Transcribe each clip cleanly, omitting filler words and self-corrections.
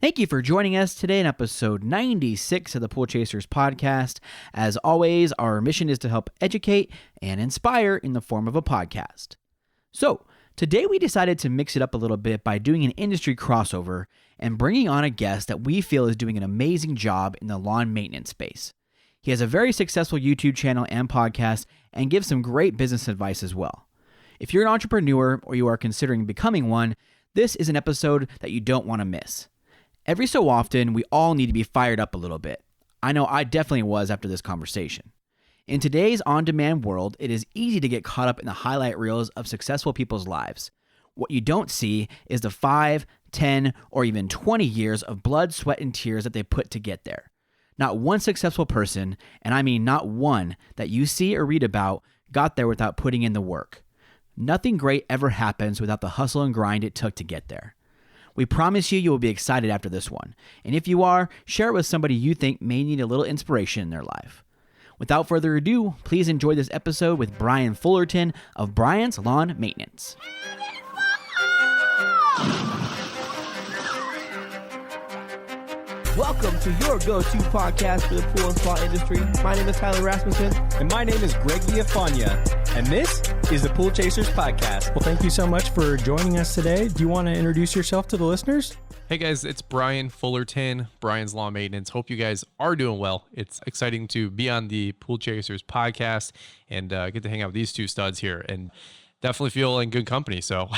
Thank you for joining us today in episode 96 of the Pool Chasers podcast. As always, our mission is to help educate and inspire in the form of a podcast. So, today we decided to mix it up a little bit by doing an industry crossover and bringing on a guest that we feel is doing an amazing job in the lawn maintenance space. He has a very successful YouTube channel and podcast and gives some great business advice as well. If you're an entrepreneur or you are considering becoming one, this is an episode that you don't want to miss. Every so often, we all need to be fired up a little bit. I know I definitely was after this conversation. In today's on-demand world, it is easy to get caught up in the highlight reels of successful people's lives. What you don't see is the 5, 10, or even 20 years of blood, sweat, and tears that they put to get there. Not one successful person, and I mean not one, that you see or read about got there without putting in the work. Nothing great ever happens without the hustle and grind it took to get there. We promise you will be excited after this one. And if you are, share it with somebody you think may need a little inspiration in their life. Without further ado, please enjoy this episode with Brian Fullerton of Brian's Lawn Maintenance. Welcome to your go-to podcast for the pool and spa industry. My name is Tyler Rasmussen. And my name is Greg Viafania. And this is the Pool Chasers Podcast. Well, thank you so much for joining us today. Do you want to introduce yourself to the listeners? Hey guys, it's Brian Fullerton, Brian's Lawn Maintenance. Hope you guys are doing well. It's exciting to be on the Pool Chasers Podcast and get to hang out with these two studs here and definitely feel in good company. So...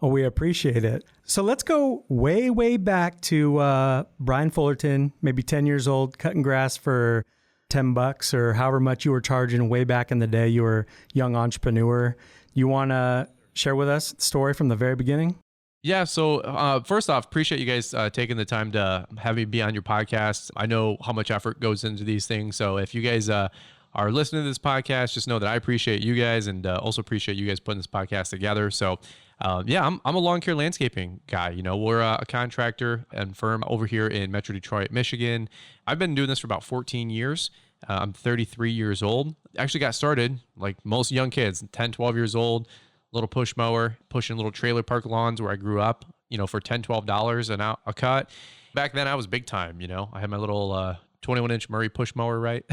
Well, we appreciate it. So let's go way, way back to Brian Fullerton, maybe 10 years old, cutting grass for $10 or however much you were charging way back in the day. You were a young entrepreneur. You want to share with us the story from the very beginning? Yeah. So first off, appreciate you guys taking the time to have me be on your podcast. I know how much effort goes into these things. So if you guys are listening to this podcast, just know that I appreciate you guys and also appreciate you guys putting this podcast together. So I'm a lawn care landscaping guy. You know, we're a contractor and firm over here in Metro Detroit, Michigan. I've been doing this for about 14 years. I'm 33 years old. Actually got started like most young kids, 10, 12 years old, little push mower, pushing little trailer park lawns where I grew up, you know, for $10, $12 a cut. Back then I was big time, you know, I had my little 21-inch Murray push mower, right?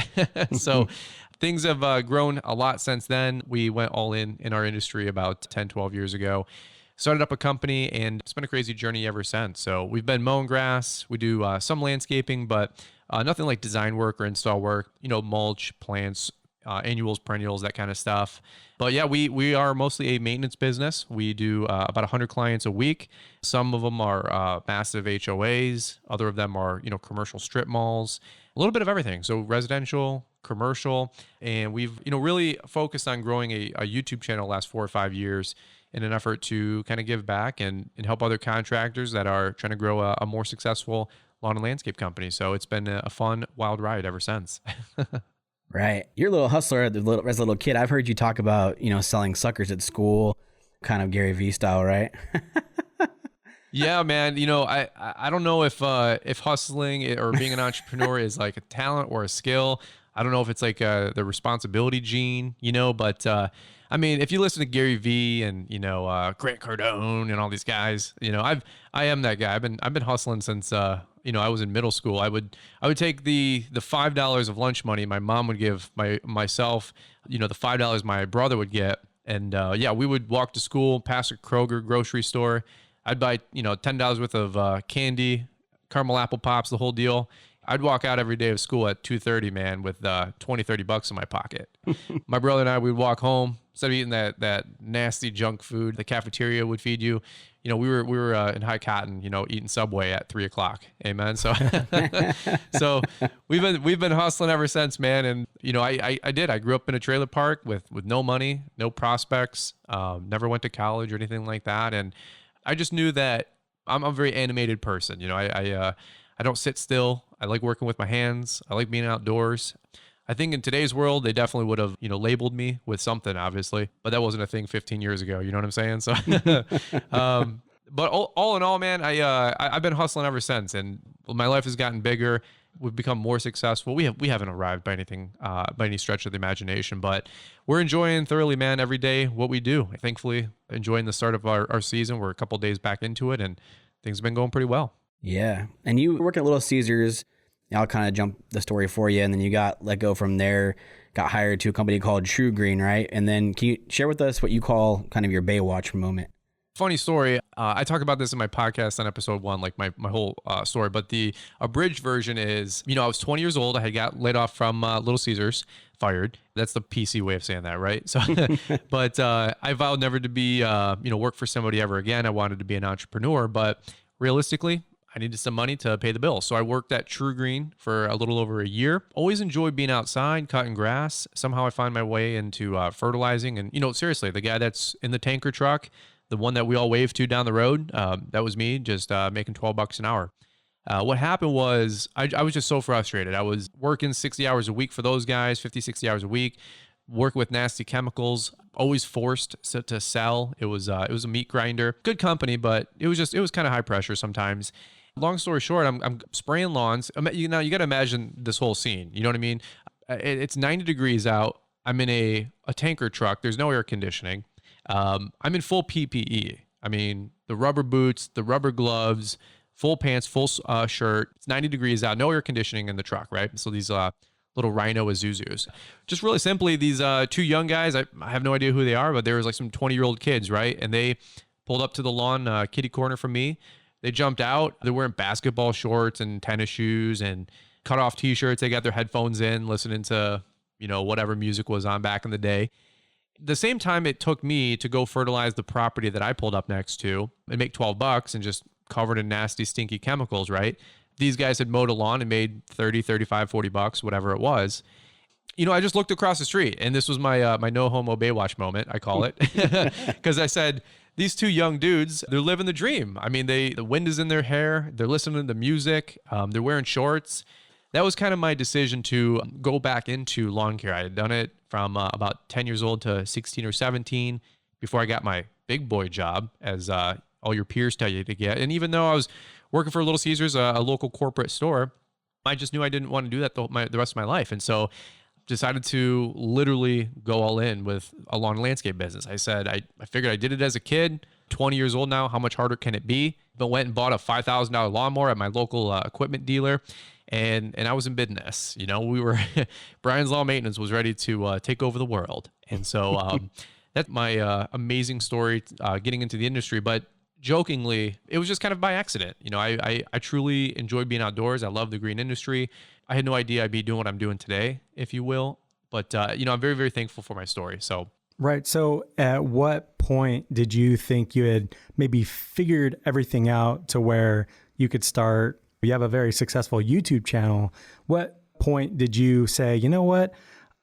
So things have grown a lot since then. We went all in our industry about 10, 12 years ago. Started up a company, and it's been a crazy journey ever since. So we've been mowing grass. We do some landscaping, but nothing like design work or install work, you know, mulch, plants, annuals, perennials, that kind of stuff. But yeah, we are mostly a maintenance business. We do about 100 clients a week. Some of them are massive HOAs. Other of them are, you know, commercial strip malls, a little bit of everything. So residential, commercial, and we've, you know, really focused on growing a YouTube channel the last 4 or 5 years in an effort to kind of give back and help other contractors that are trying to grow a more successful lawn and landscape company. So it's been a fun, wild ride ever since. Right. You're a little hustler as a little kid. I've heard you talk about, you know, selling suckers at school, kind of Gary Vee style, right? Yeah, man. You know, I don't know if hustling or being an entrepreneur is like a talent or a skill. I don't know if it's like the responsibility gene, you know, but I mean, if you listen to Gary Vee and, you know, Grant Cardone and all these guys, you know, I am that guy. I've been hustling since you know, I was in middle school. I would take the $5 of lunch money my mom would give myself, you know, the $5 my brother would get, and we would walk to school, past a Kroger grocery store. I'd buy, you know, $10 worth of candy, caramel apple pops, the whole deal. I'd walk out every day of school at 2:30, man, with $20-$30 in my pocket. My brother and I would walk home instead of eating that nasty junk food the cafeteria would feed you. You know, we were in High Cotton, you know, eating Subway at 3:00. Amen. So, so we've been hustling ever since, man. And you know, I grew up in a trailer park with no money, no prospects, never went to college or anything like that, and I just knew that I'm a very animated person. You know, I don't sit still. I like working with my hands. I like being outdoors. I think in today's world, they definitely would have, you know, labeled me with something, obviously, but that wasn't a thing 15 years ago. You know what I'm saying? So, but all in all, man, I've been hustling ever since, and my life has gotten bigger. We've become more successful. We haven't arrived by anything, by any stretch of the imagination, but we're enjoying thoroughly, man, every day what we do. Thankfully, enjoying the start of our season. We're a couple days back into it, and things have been going pretty well. Yeah. And you work at Little Caesars. I'll kind of jump the story for you. And then you got let go from there, got hired to a company called True Green, right? And then can you share with us what you call kind of your Baywatch moment? Funny story. I talk about this in my podcast on episode 1, like my whole story. But the abridged version is, I was 20 years old. I had got laid off from Little Caesars, fired. That's the PC way of saying that, right? So, but I vowed never to be, work for somebody ever again. I wanted to be an entrepreneur, but realistically, I needed some money to pay the bills. So I worked at True Green for a little over a year. Always enjoyed being outside, cutting grass. Somehow I find my way into fertilizing. And, seriously, the guy that's in the tanker truck, the one that we all wave to down the road, that was me, just making $12 an hour. What happened was I was just so frustrated. I was working 60 hours a week for those guys, 50, 60 hours a week, working with nasty chemicals, always forced to sell. It was a meat grinder. Good company, but it was kind of high pressure sometimes. Long story short, I'm spraying lawns. You got to imagine this whole scene. You know what I mean? It's 90 degrees out. I'm in a tanker truck. There's no air conditioning. I'm in full PPE. I mean, the rubber boots, the rubber gloves, full pants, full shirt. It's 90 degrees out. No air conditioning in the truck, right? So these little Rhino Isuzus. Just really simply, these two young guys, I have no idea who they are, but there was like some 20-year-old kids, right? And they pulled up to the lawn kitty corner from me. They jumped out. They're wearing basketball shorts and tennis shoes and cut off t-shirts. They got their headphones in, listening to, whatever music was on back in the day. The same time it took me to go fertilize the property that I pulled up next to and make $12 and just covered in nasty, stinky chemicals, right? These guys had mowed a lawn and made 30, 35, $40, whatever it was. I just looked across the street, and this was my no homo Baywatch moment, I call it. Because I said, these two young dudes, they're living the dream. I mean, the wind is in their hair. They're listening to the music. They're wearing shorts. That was kind of my decision to go back into lawn care. I had done it from about 10 years old to 16 or 17 before I got my big boy job, as all your peers tell you to get. And even though I was working for Little Caesars, a local corporate store, I just knew I didn't want to do that the rest of my life. And so decided to literally go all in with a lawn landscape business. I said, I figured I did it as a kid, 20 years old now. How much harder can it be? But went and bought a $5,000 lawnmower at my local equipment dealer. And I was in business. We were, Brian's Lawn Maintenance was ready to take over the world. And so that's my amazing story getting into the industry. But jokingly, it was just kind of by accident. I truly enjoy being outdoors. I love the green industry. I had no idea I'd be doing what I'm doing today, if you will. But, I'm very, very thankful for my story. So. Right. So at what point did you think you had maybe figured everything out to where you could start? You have a very successful YouTube channel. What point did you say, you know what?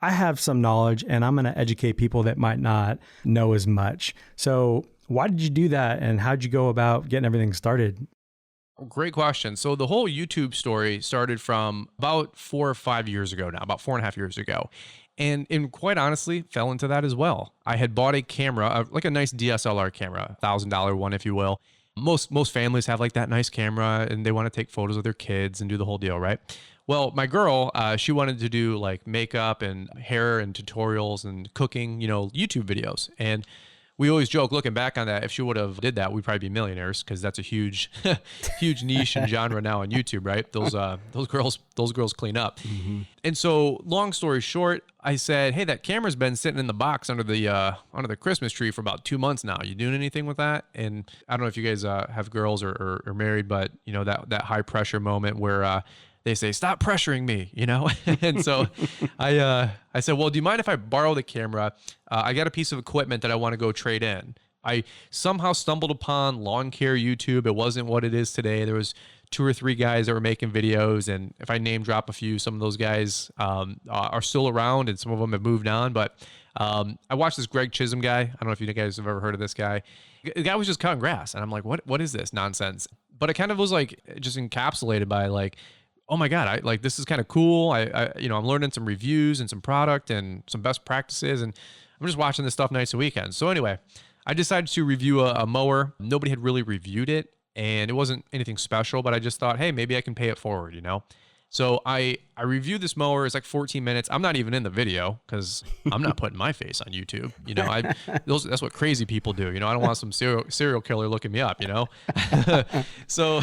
I have some knowledge and I'm going to educate people that might not know as much. So why did you do that? And how'd you go about getting everything started? Great question. So the whole YouTube story started from about 4 or 5 years ago now, about 4.5 years ago. And quite honestly, fell into that as well. I had bought a camera, like a nice DSLR camera, $1,000 one, if you will. Most families have like that nice camera and they want to take photos of their kids and do the whole deal, right? Well, my girl, she wanted to do like makeup and hair and tutorials and cooking, YouTube videos. And we always joke, looking back on that, if she would have did that, we'd probably be millionaires, because that's a huge, huge niche and genre now on YouTube, right? Those girls clean up. Mm-hmm. And so, long story short, I said, "Hey, that camera's been sitting in the box under the Christmas tree for about 2 months now. You doing anything with that?" And I don't know if you guys have girls or married, but that high pressure moment where they say, "Stop pressuring me," And so I said, "Well, do you mind if I borrow the camera? I got a piece of equipment that I want to go trade in." I somehow stumbled upon lawn care YouTube. It wasn't what it is today. There was 2 or 3 guys that were making videos. And if I name drop a few, some of those guys are still around and some of them have moved on. But I watched this Greg Chisholm guy. I don't know if you guys have ever heard of this guy. The guy was just cutting grass. And I'm like, what is this nonsense? But it kind of was like just encapsulated by like, oh my God, this is kind of cool. I'm learning some reviews and some product and some best practices, and I'm just watching this stuff nights and weekends. So anyway, I decided to review a mower. Nobody had really reviewed it and it wasn't anything special, but I just thought, hey, maybe I can pay it forward, So I reviewed this mower. It's like 14 minutes. I'm not even in the video because I'm not putting my face on YouTube. You know, that's what crazy people do. You know, I don't want some serial killer looking me up, you know? So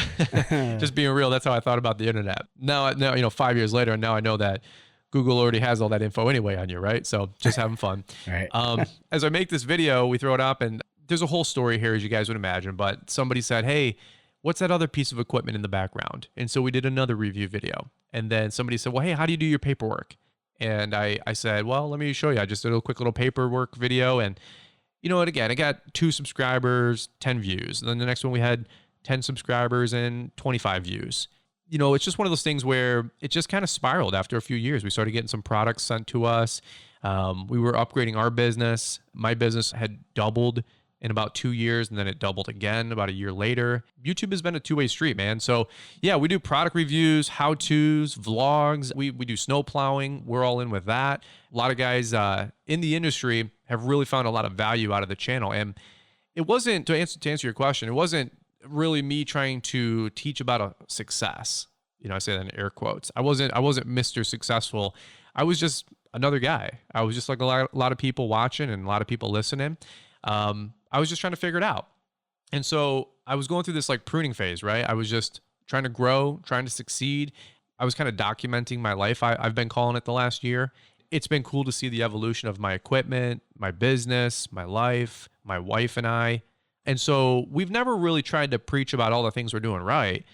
just being real, that's how I thought about the internet. Now, you know, 5 years later, now I know that Google already has all that info anyway on you, right? So just having fun. Right. As I make this video, we throw it up and there's a whole story here, as you guys would imagine, but somebody said, hey, what's that other piece of equipment in the background? And so we did another review video. And then somebody said, well, hey, how do you do your paperwork? And I said, well, let me show you. I just did a quick little paperwork video. And you know what, again, I got 2 subscribers, 10 views. And then the next one we had 10 subscribers and 25 views. You know, it's just one of those things where it just kind of spiraled after a few years. We started getting some products sent to us. We were upgrading our business. My business had doubled in about 2 years, and then it doubled again about a year later. YouTube has been a two-way street, man. So yeah, we do product reviews, how-tos, vlogs. We do snow plowing. We're all in with that. A lot of guys in the industry have really found a lot of value out of the channel. And it wasn't, to answer your question, it wasn't really me trying to teach about a success. You know, I say that in air quotes. I wasn't Mr. Successful. I was just another guy. I was just like a lot of people watching and a lot of people listening. I was just trying to figure it out. And so I was going through this like pruning phase, right? I was just trying to grow, trying to succeed. I was kind of documenting my life. I've been calling it the last year. It's been cool to see the evolution of my equipment, my business, my life, my wife and I. And so we've never really tried to preach about all the things we're doing right,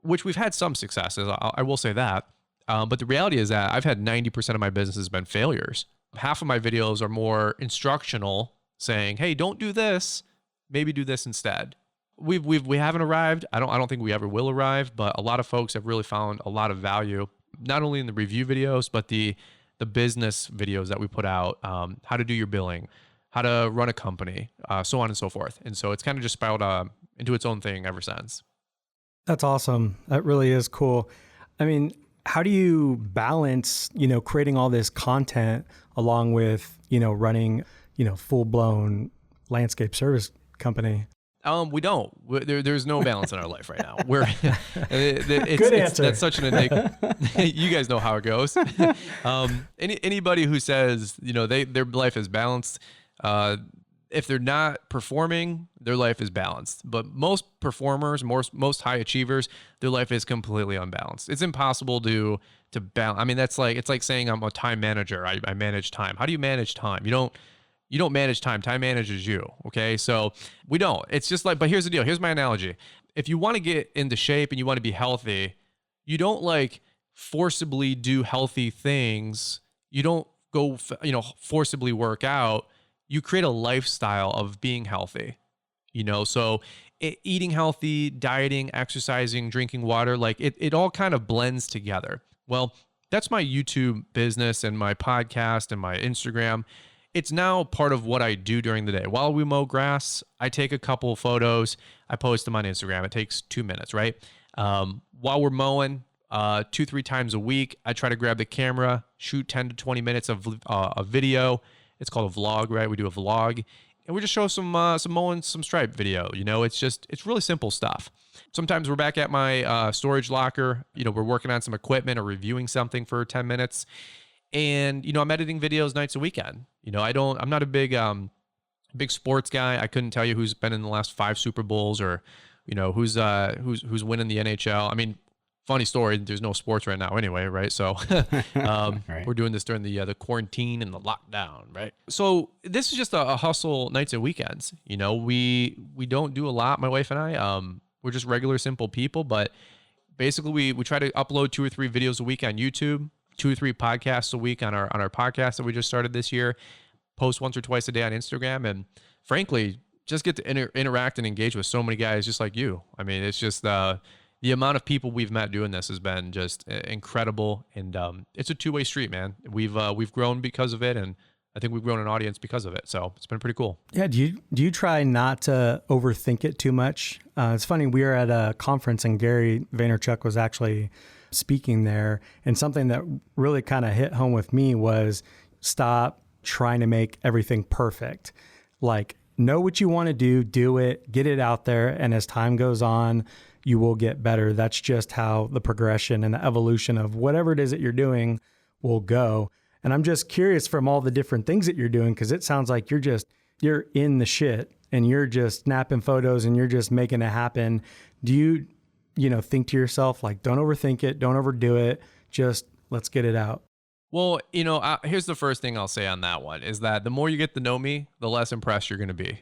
which we've had some successes. I will say that. But the reality is that I've had 90% of my business has been failures. Half of my videos are more instructional, saying, hey, don't do this, maybe do this instead. We haven't arrived. I don't think we ever will arrive, but a lot of folks have really found a lot of value, not only in the review videos, but the business videos that we put out, how to do your billing, how to run a company, so on and so forth. And so it's kind of just spiraled into its own thing ever since. That's awesome. That really is cool. I mean, how do you balance, you know, creating all this content along with, you know, running, you know, full-blown landscape service company? We don't. There's no balance in our life right now. Good answer. That's such an enigma. You guys know how it goes. Anybody who says, you know, their life is balanced, if they're not performing, their life is balanced. But most performers, most high achievers, their life is completely unbalanced. It's impossible to balance. I mean, it's like saying I'm a time manager. I manage time. How do you manage time? You don't manage time. Time manages you. Okay. So we don't. It's just like, but here's the deal. Here's my analogy. If you want to get into shape and you want to be healthy, you don't like forcibly do healthy things. You don't go, you know, forcibly work out. You create a lifestyle of being healthy, you know? So eating healthy, dieting, exercising, drinking water, like it all kind of blends together. Well, that's my YouTube business and my podcast and my Instagram. It's now part of what I do during the day. While we mow grass, I take a couple of photos. I post them on Instagram. It takes 2 minutes, right? While we're mowing, 2-3 times a week, I try to grab the camera, shoot 10 to 20 minutes of a video. It's called a vlog, right? We do a vlog, and we just show some mowing, some stripe video. You know, it's really simple stuff. Sometimes we're back at my storage locker. You know, we're working on some equipment or reviewing something for 10 minutes. And, you know, I'm editing videos nights a weekend. You know, I'm not a big sports guy. I couldn't tell you who's been in the last 5 Super Bowls or, you know, who's winning the NHL. I mean, funny story, there's no sports right now anyway, right? So right. We're doing this during the quarantine and the lockdown, right? So this is just a hustle nights and weekends. You know, we don't do a lot, my wife and I. We're just regular, simple people, but basically we try to upload 2 or 3 videos a week on YouTube, 2 or 3 podcasts a week on our podcast that we just started this year, post once or twice a day on Instagram, and frankly, just get to interact and engage with so many guys just like you. I mean, it's just the amount of people we've met doing this has been just incredible, and it's a two-way street, man. We've grown because of it, and I think we've grown an audience because of it. So it's been pretty cool. Yeah. Do you try not to overthink it too much? It's funny. We were at a conference and Gary Vaynerchuk was actually speaking there, and something that really kind of hit home with me was stop trying to make everything perfect. Like know what you want to do it, get it out there. And as time goes on, you will get better. That's just how the progression and the evolution of whatever it is that you're doing will go. And I'm just curious from all the different things that you're doing, because it sounds like you're in the shit and you're just snapping photos and you're just making it happen. Do you think to yourself, like, don't overthink it, don't overdo it, just let's get it out? Well, here's the first thing I'll say on that one is that the more you get to know me, the less impressed you're going to be.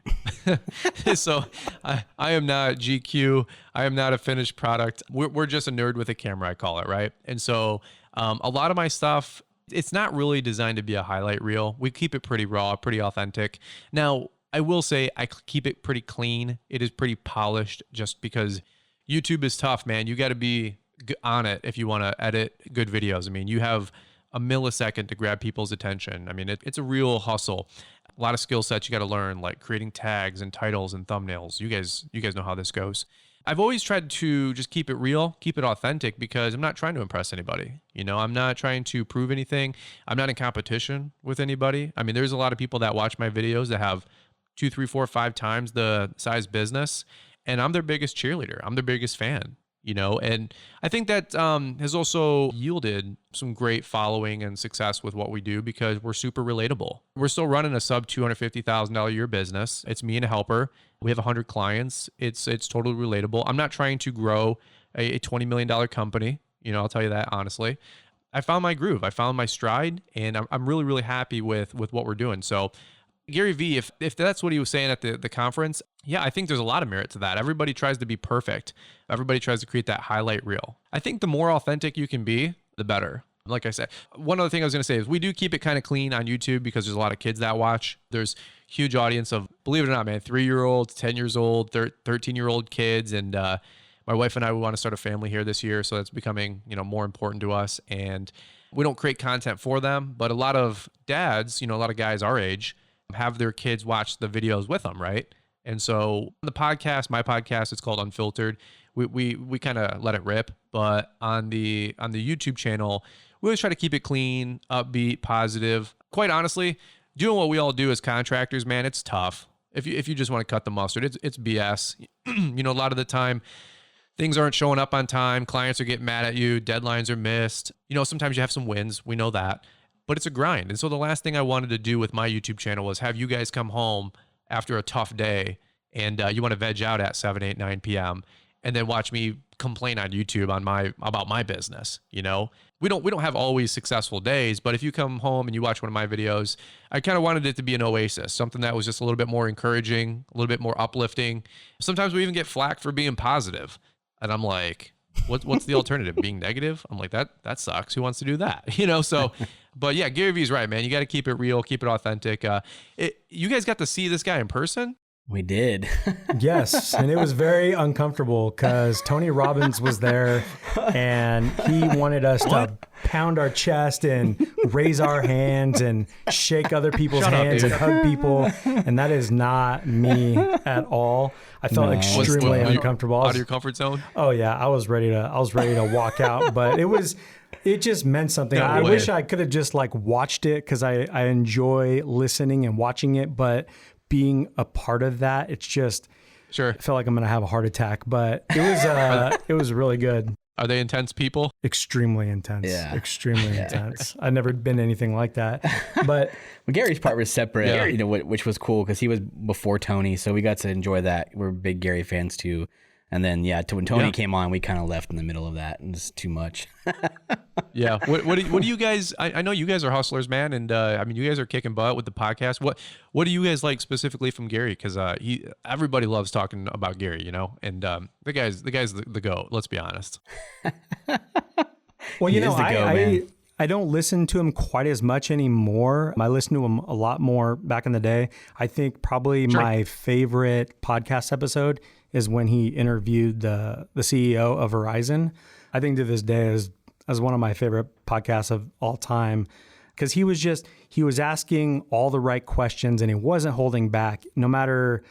So I am not GQ. I am not a finished product. We're just a nerd with a camera, I call it, right? And so a lot of my stuff, it's not really designed to be a highlight reel. We keep it pretty raw, pretty authentic. Now, I will say I keep it pretty clean. It is pretty polished just because YouTube is tough, man. You got to be on it if you want to edit good videos. I mean, you have a millisecond to grab people's attention. I mean, it's a real hustle. A lot of skill sets you got to learn, like creating tags and titles and thumbnails. You guys know how this goes. I've always tried to just keep it real, keep it authentic, because I'm not trying to impress anybody. I'm not trying to prove anything. I'm not in competition with anybody. I mean, there's a lot of people that watch my videos that have 2, 3, 4, 5 times the size business, and I'm their biggest cheerleader. I'm their biggest fan. And I think that has also yielded some great following and success with what we do because we're super relatable. We're still running a sub $250,000 a year business. It's me and a helper. We have 100 clients. It's totally relatable. I'm not trying to grow a $20 million company. I'll tell you that honestly. I found my groove. I found my stride, and I'm really, really happy with what we're doing. So Gary Vee, if that's what he was saying at the conference, yeah, I think there's a lot of merit to that. Everybody tries to be perfect. Everybody tries to create that highlight reel. I think the more authentic you can be, the better. Like I said, one other thing I was going to say is we do keep it kind of clean on YouTube because there's a lot of kids that watch. There's huge audience of, believe it or not, man, 3-year-olds, 10 years old, 13-year-old kids. And my wife and I, we want to start a family here this year. So that's becoming, more important to us. And we don't create content for them, but a lot of dads, a lot of guys our age, have their kids watch the videos with them, right? And so the podcast, my podcast, it's called Unfiltered. We kind of let it rip, but on the YouTube channel, we always try to keep it clean, upbeat, positive. Quite honestly, doing what we all do as contractors, man, it's tough. If you just want to cut the mustard, it's BS. A lot of the time, things aren't showing up on time. Clients are getting mad at you. Deadlines are missed. Sometimes you have some wins. We know that. But it's a grind. And so the last thing I wanted to do with my YouTube channel was have you guys come home after a tough day and you want to veg out at 7, 8, 9 p.m. and then watch me complain on YouTube about my business. We don't have always successful days, but if you come home and you watch one of my videos, I kind of wanted it to be an oasis, something that was just a little bit more encouraging, a little bit more uplifting. Sometimes we even get flack for being positive. And I'm like, what's the alternative? Being negative? I'm like, that sucks. Who wants to do that? So, but yeah, Gary Vee's right, man. You got to keep it real, keep it authentic. You guys got to see this guy in person? We did. Yes. And it was very uncomfortable because Tony Robbins was there and he wanted us to pound our chest and raise our hands and shake other people's hands and hug people. And that is not me at all. I felt extremely uncomfortable. Out of your comfort zone? Oh yeah. I was ready to walk out, but it just meant something. I wish I could have just watched it because I enjoy listening and watching it, but being a part of that, it's just, sure. I felt like I'm going to have a heart attack, but it was really good. Are they intense people? Extremely intense. Yeah. Extremely intense. I've never been anything like that. But Gary's part was separate, which was cool because he was before Tony. So we got to enjoy that. We're big Gary fans too. And then, when Tony came on, we kind of left in the middle of that, and it's too much. Yeah. What do you guys? I know you guys are hustlers, man, and you guys are kicking butt with the podcast. What do you guys like specifically from Gary? Because everybody loves talking about Gary, and the guy's the GOAT. Let's be honest. Well, I don't listen to him quite as much anymore. I listened to him a lot more back in the day. I think probably my favorite podcast episode is when he interviewed the CEO of Verizon. I think to this day is one of my favorite podcasts of all time because he was asking all the right questions and he wasn't holding back. No matter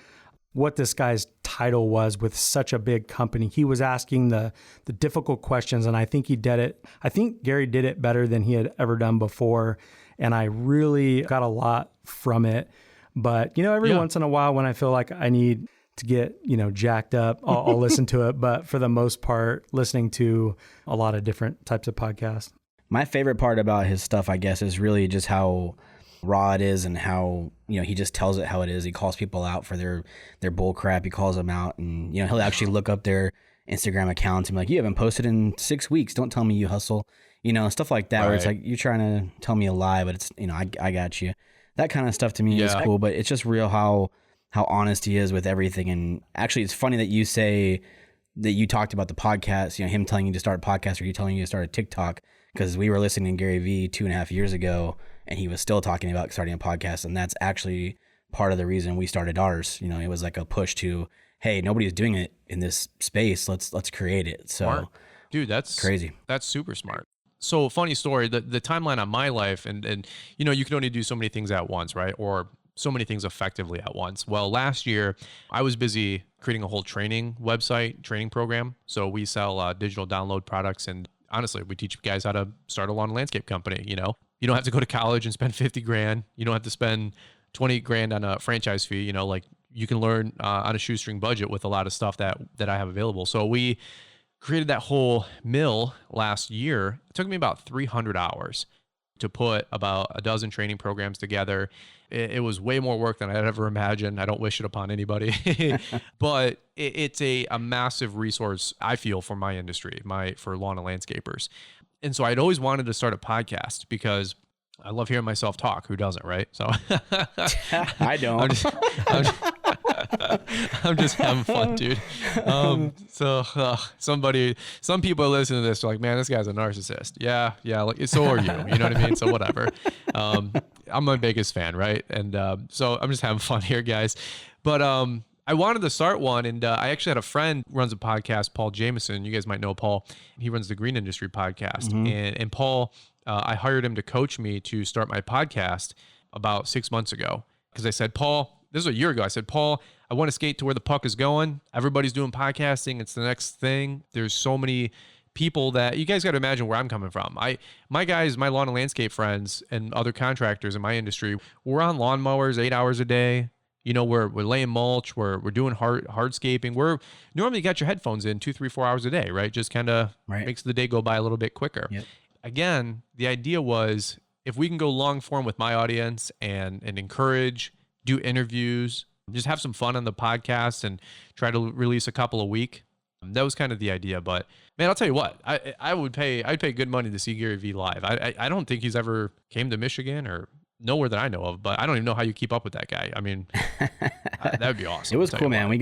what this guy's title was with such a big company, he was asking the difficult questions, and I think he did it. I think Gary did it better than he had ever done before, and I really got a lot from it. But, every once in a while when I feel like I need to get, jacked up, I'll listen to it. But for the most part, listening to a lot of different types of podcasts. My favorite part about his stuff, I guess, is really just how raw it is and how, he just tells it how it is. He calls people out for their bull crap. He calls them out and, he'll actually look up their Instagram accounts and be like, you haven't posted in 6 weeks. Don't tell me you hustle, stuff like that, where it's like, you're trying to tell me a lie, but it's, I got you. That kind of stuff to me is cool, but it's just real how honest he is with everything. And actually, it's funny that you say that you talked about the podcast, him telling you to start a podcast or you telling you to start a TikTok, because we were listening to Gary Vee 2.5 years ago and he was still talking about starting a podcast. And that's actually part of the reason we started ours. It was like a push to, hey, nobody's doing it in this space. Let's create it. So, smart. Dude, that's crazy. That's super smart. So funny story, the timeline on my life and you can only do so many things at once, right? Or so many things effectively at once. Well, last year I was busy creating a whole training program. So we sell digital download products, and honestly, we teach guys how to start a lawn and landscape company. You don't have to go to college and spend $50,000. You don't have to spend $20,000 on a franchise fee. Like you can learn on a shoestring budget with a lot of stuff that I have available. So we created that whole mill last year. It took me about 300 hours to put about a dozen training programs together. It was way more work than I'd ever imagined. I don't wish it upon anybody, but it's a massive resource, I feel, for my industry, for lawn and landscapers. And so I'd always wanted to start a podcast because I love hearing myself talk. Who doesn't, right? So I don't. I'm just having fun, dude. Some people are listening to this, are like, man, this guy's a narcissist. Yeah. Like, so are you. You know what I mean? So whatever. I'm my biggest fan, right? And so I'm just having fun here, guys. But I wanted to start one, and I actually had a friend who runs a podcast, Paul Jameson. You guys might know Paul. He runs the Green Industry Podcast, and Paul. I hired him to coach me to start my podcast about 6 months ago, because I said, Paul, this was a year ago. I said, Paul, I want to skate to where the puck is going. Everybody's doing podcasting. It's the next thing. There's so many people that you guys got to imagine where I'm coming from. My guys, my lawn and landscape friends and other contractors in my industry, we're on lawnmowers 8 hours a day. We're laying mulch. We're doing hardscaping. We're normally got your headphones in 2, 3, 4 hours a day, right? Just kind of makes the day go by a little bit quicker. Yep. Again, the idea was if we can go long form with my audience and encourage, do interviews, just have some fun on the podcast and try to release a couple a week. That was kind of the idea. But man, I'll tell you what, I'd pay good money to see Gary Vee live. I don't think he's ever came to Michigan or nowhere that I know of, but I don't even know how you keep up with that guy. I mean, that would be awesome. It was cool, man. We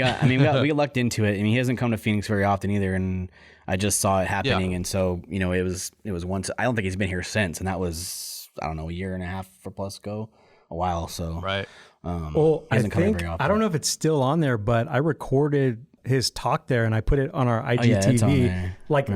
lucked into it. I mean, he doesn't come to Phoenix very often either, and I just saw it happening. Yeah. And so, it was once. I don't think he's been here since, and that was, I don't know, a year and a half or plus ago, a while. So right. Well, I don't know if it's still on there, but I recorded his talk there and I put it on our IGTV. Like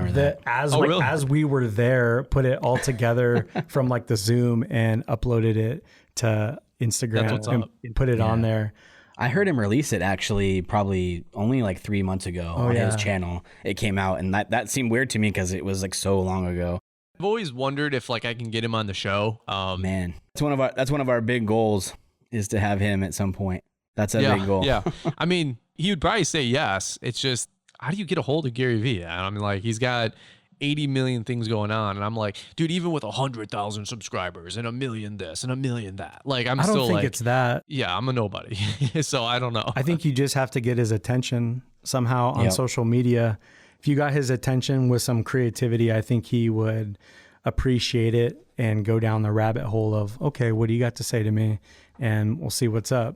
as we were there, put it all together from like the Zoom and uploaded it to Instagram and put it on there. I heard him release it actually probably only like 3 months ago on his channel. It came out, and that seemed weird to me because it was like so long ago. I've always wondered if like I can get him on the show. Man, that's one of our big goals, is to have him at some point. That's a big goal. Yeah. I mean, he would probably say yes. It's just, how do you get a hold of Gary Vee? I mean, like, he's got 80 million things going on. And I'm like, dude, even with 100,000 subscribers and 1 million this and 1 million that, like, I don't think it's that. Yeah, I'm a nobody. So I don't know. I think you just have to get his attention somehow on social media. If you got his attention with some creativity, I think he would appreciate it and go down the rabbit hole of, okay, what do you got to say to me? And we'll see what's up.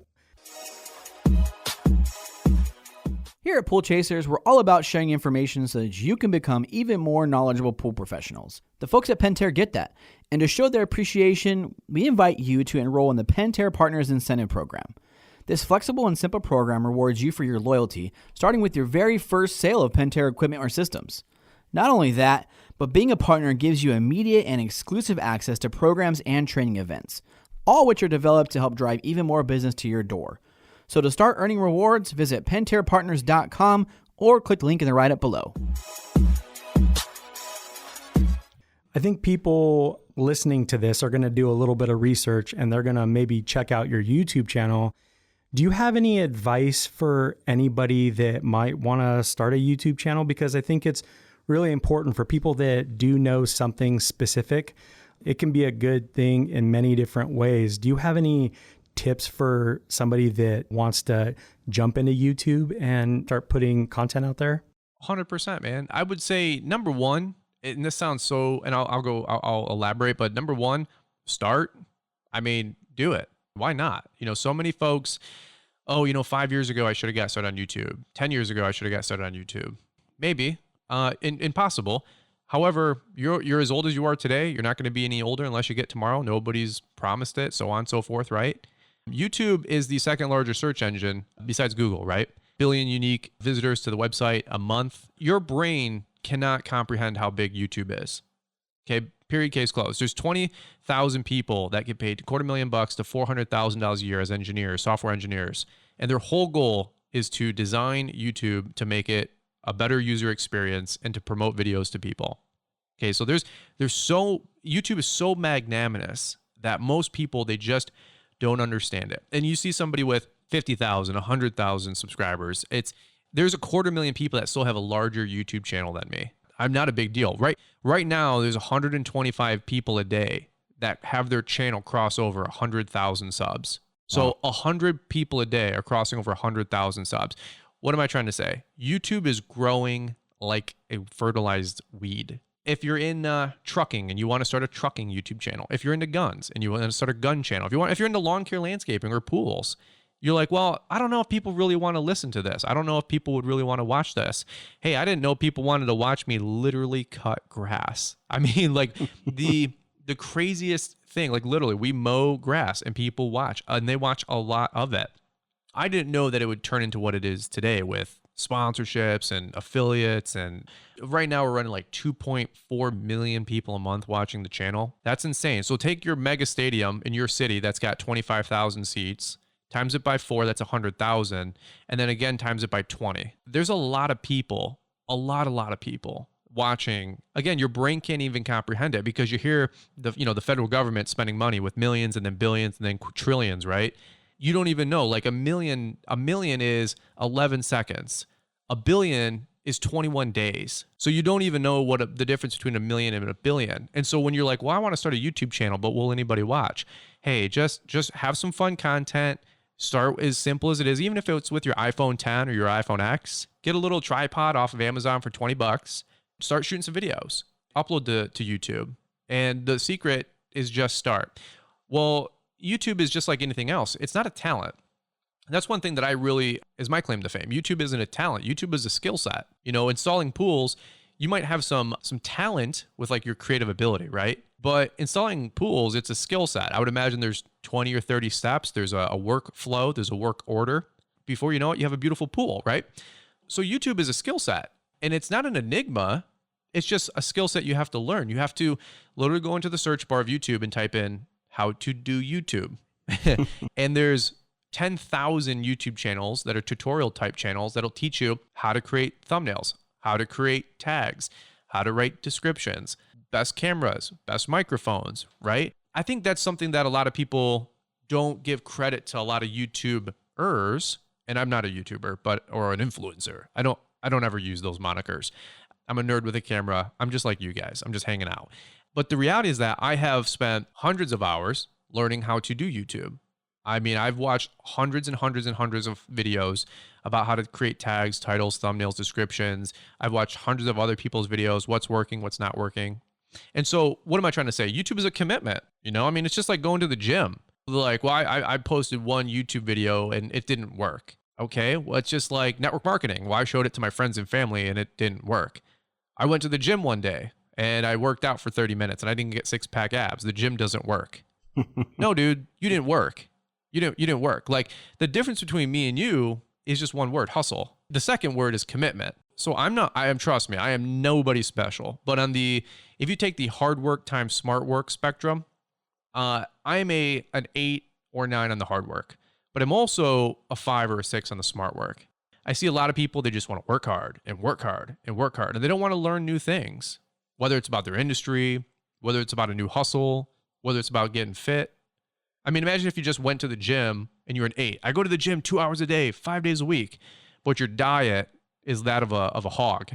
Here at Pool Chasers, we're all about sharing information so that you can become even more knowledgeable pool professionals. The folks at Pentair get that. And to show their appreciation, we invite you to enroll in the Pentair Partners Incentive Program. This flexible and simple program rewards you for your loyalty, starting with your very first sale of Pentair equipment or systems. Not only that, but being a partner gives you immediate and exclusive access to programs and training events, all which are developed to help drive even more business to your door. So to start earning rewards, visit pentairpartners.com or click the link in the write-up below. I think people listening to this are going to do a little bit of research and they're going to maybe check out your YouTube channel. Do you have any advice for anybody that might want to start a YouTube channel? Because I think it's really important for people that do know something specific. It can be a good thing in many different ways. Do you have any tips for somebody that wants to jump into YouTube and start putting content out there? 100%, man. I would say number one, and this sounds so, and I'll elaborate, but number one, start. I mean, do it. Why not? So many folks, 5 years ago, I should have got started on YouTube. 10 years ago, I should have got started on YouTube. Maybe, impossible. However, you're as old as you are today. You're not going to be any older unless you get tomorrow. Nobody's promised it, so on and so forth, right? YouTube is the second largest search engine besides Google, right? Billion unique visitors to the website a month. Your brain cannot comprehend how big YouTube is. Okay, period, case closed. There's 20,000 people that get paid $250,000 to $400,000 a year as engineers, software engineers. And their whole goal is to design YouTube to make it a better user experience and to promote videos to people. Okay, so YouTube is so magnanimous that most people, they just don't understand it. And you see somebody with 50,000, 100,000 subscribers. There's 250,000 people that still have a larger YouTube channel than me. I'm not a big deal. Right now, there's 125 people a day that have their channel cross over 100,000 subs. So 100 people a day are crossing over 100,000 subs. What am I trying to say? YouTube is growing like a fertilized weed. If you're in trucking and you want to start a trucking YouTube channel, if you're into guns and you want to start a gun channel, if you're into lawn care landscaping or pools, you're like, well, I don't know if people really want to listen to this. I don't know if people would really want to watch this. Hey, I didn't know people wanted to watch me literally cut grass. I mean, like the craziest thing, like literally we mow grass and people watch and they watch a lot of it. I didn't know that it would turn into what it is today with sponsorships and affiliates. And right now we're running like 2.4 million people a month watching the channel. That's insane. So take your mega stadium in your city that's got 25,000 seats, times it by 4, that's 100,000. And then again, times it by 20. There's a lot of people, a lot of people watching. Again, your brain can't even comprehend it because you hear the federal government spending money with millions and then billions and then trillions, right? You don't even know. Like a million is 11 seconds. A billion is 21 days. So you don't even know what the difference between a million and a billion. And so when you're like, well, I want to start a YouTube channel, but will anybody watch? Hey, just have some fun content. Start as simple as it is. Even if it's with your iPhone 10 or your iPhone X, get a little tripod off of Amazon for $20. Start shooting some videos. Upload to YouTube. And the secret is just start. Well, YouTube is just like anything else. It's not a talent. That's one thing that I really is my claim to fame. YouTube isn't a talent. YouTube is a skill set. Installing pools, you might have some talent with like your creative ability, right? But installing pools, it's a skill set. I would imagine there's 20 or 30 steps. There's a workflow. There's a work order. Before you know it, you have a beautiful pool, right? So YouTube is a skill set. And it's not an enigma. It's just a skill set you have to learn. You have to literally go into the search bar of YouTube and type in how to do YouTube. And there's 10,000 YouTube channels that are tutorial type channels that'll teach you how to create thumbnails, how to create tags, how to write descriptions, best cameras, best microphones, right? I think that's something that a lot of people don't give credit to a lot of YouTubers. And I'm not a YouTuber, or an influencer. I don't ever use those monikers. I'm a nerd with a camera. I'm just like you guys. I'm just hanging out. But the reality is that I have spent hundreds of hours learning how to do YouTube. I mean, I've watched hundreds and hundreds and hundreds of videos about how to create tags, titles, thumbnails, descriptions. I've watched hundreds of other people's videos, what's working, what's not working. And so what am I trying to say? YouTube is a commitment. I mean, it's just like going to the gym. Like, well, I posted one YouTube video and it didn't work. Okay, well, it's just like network marketing. Well, I showed it to my friends and family and it didn't work. I went to the gym one day and I worked out for 30 minutes and I didn't get 6-pack abs. The gym doesn't work. No, dude, you didn't work. You didn't work. Like the difference between me and you is just one word, hustle. The second word is commitment. So trust me, I am nobody special. But if you take the hard work times smart work spectrum, I'm an 8 or 9 on the hard work, but I'm also a 5 or a 6 on the smart work. I see a lot of people, they just want to work hard and work hard and work hard, and they don't want to learn new things, whether it's about their industry, whether it's about a new hustle, whether it's about getting fit. I mean, imagine if you just went to the gym and you're an 8. I go to the gym 2 hours a day, 5 days a week, but your diet is that of a hog.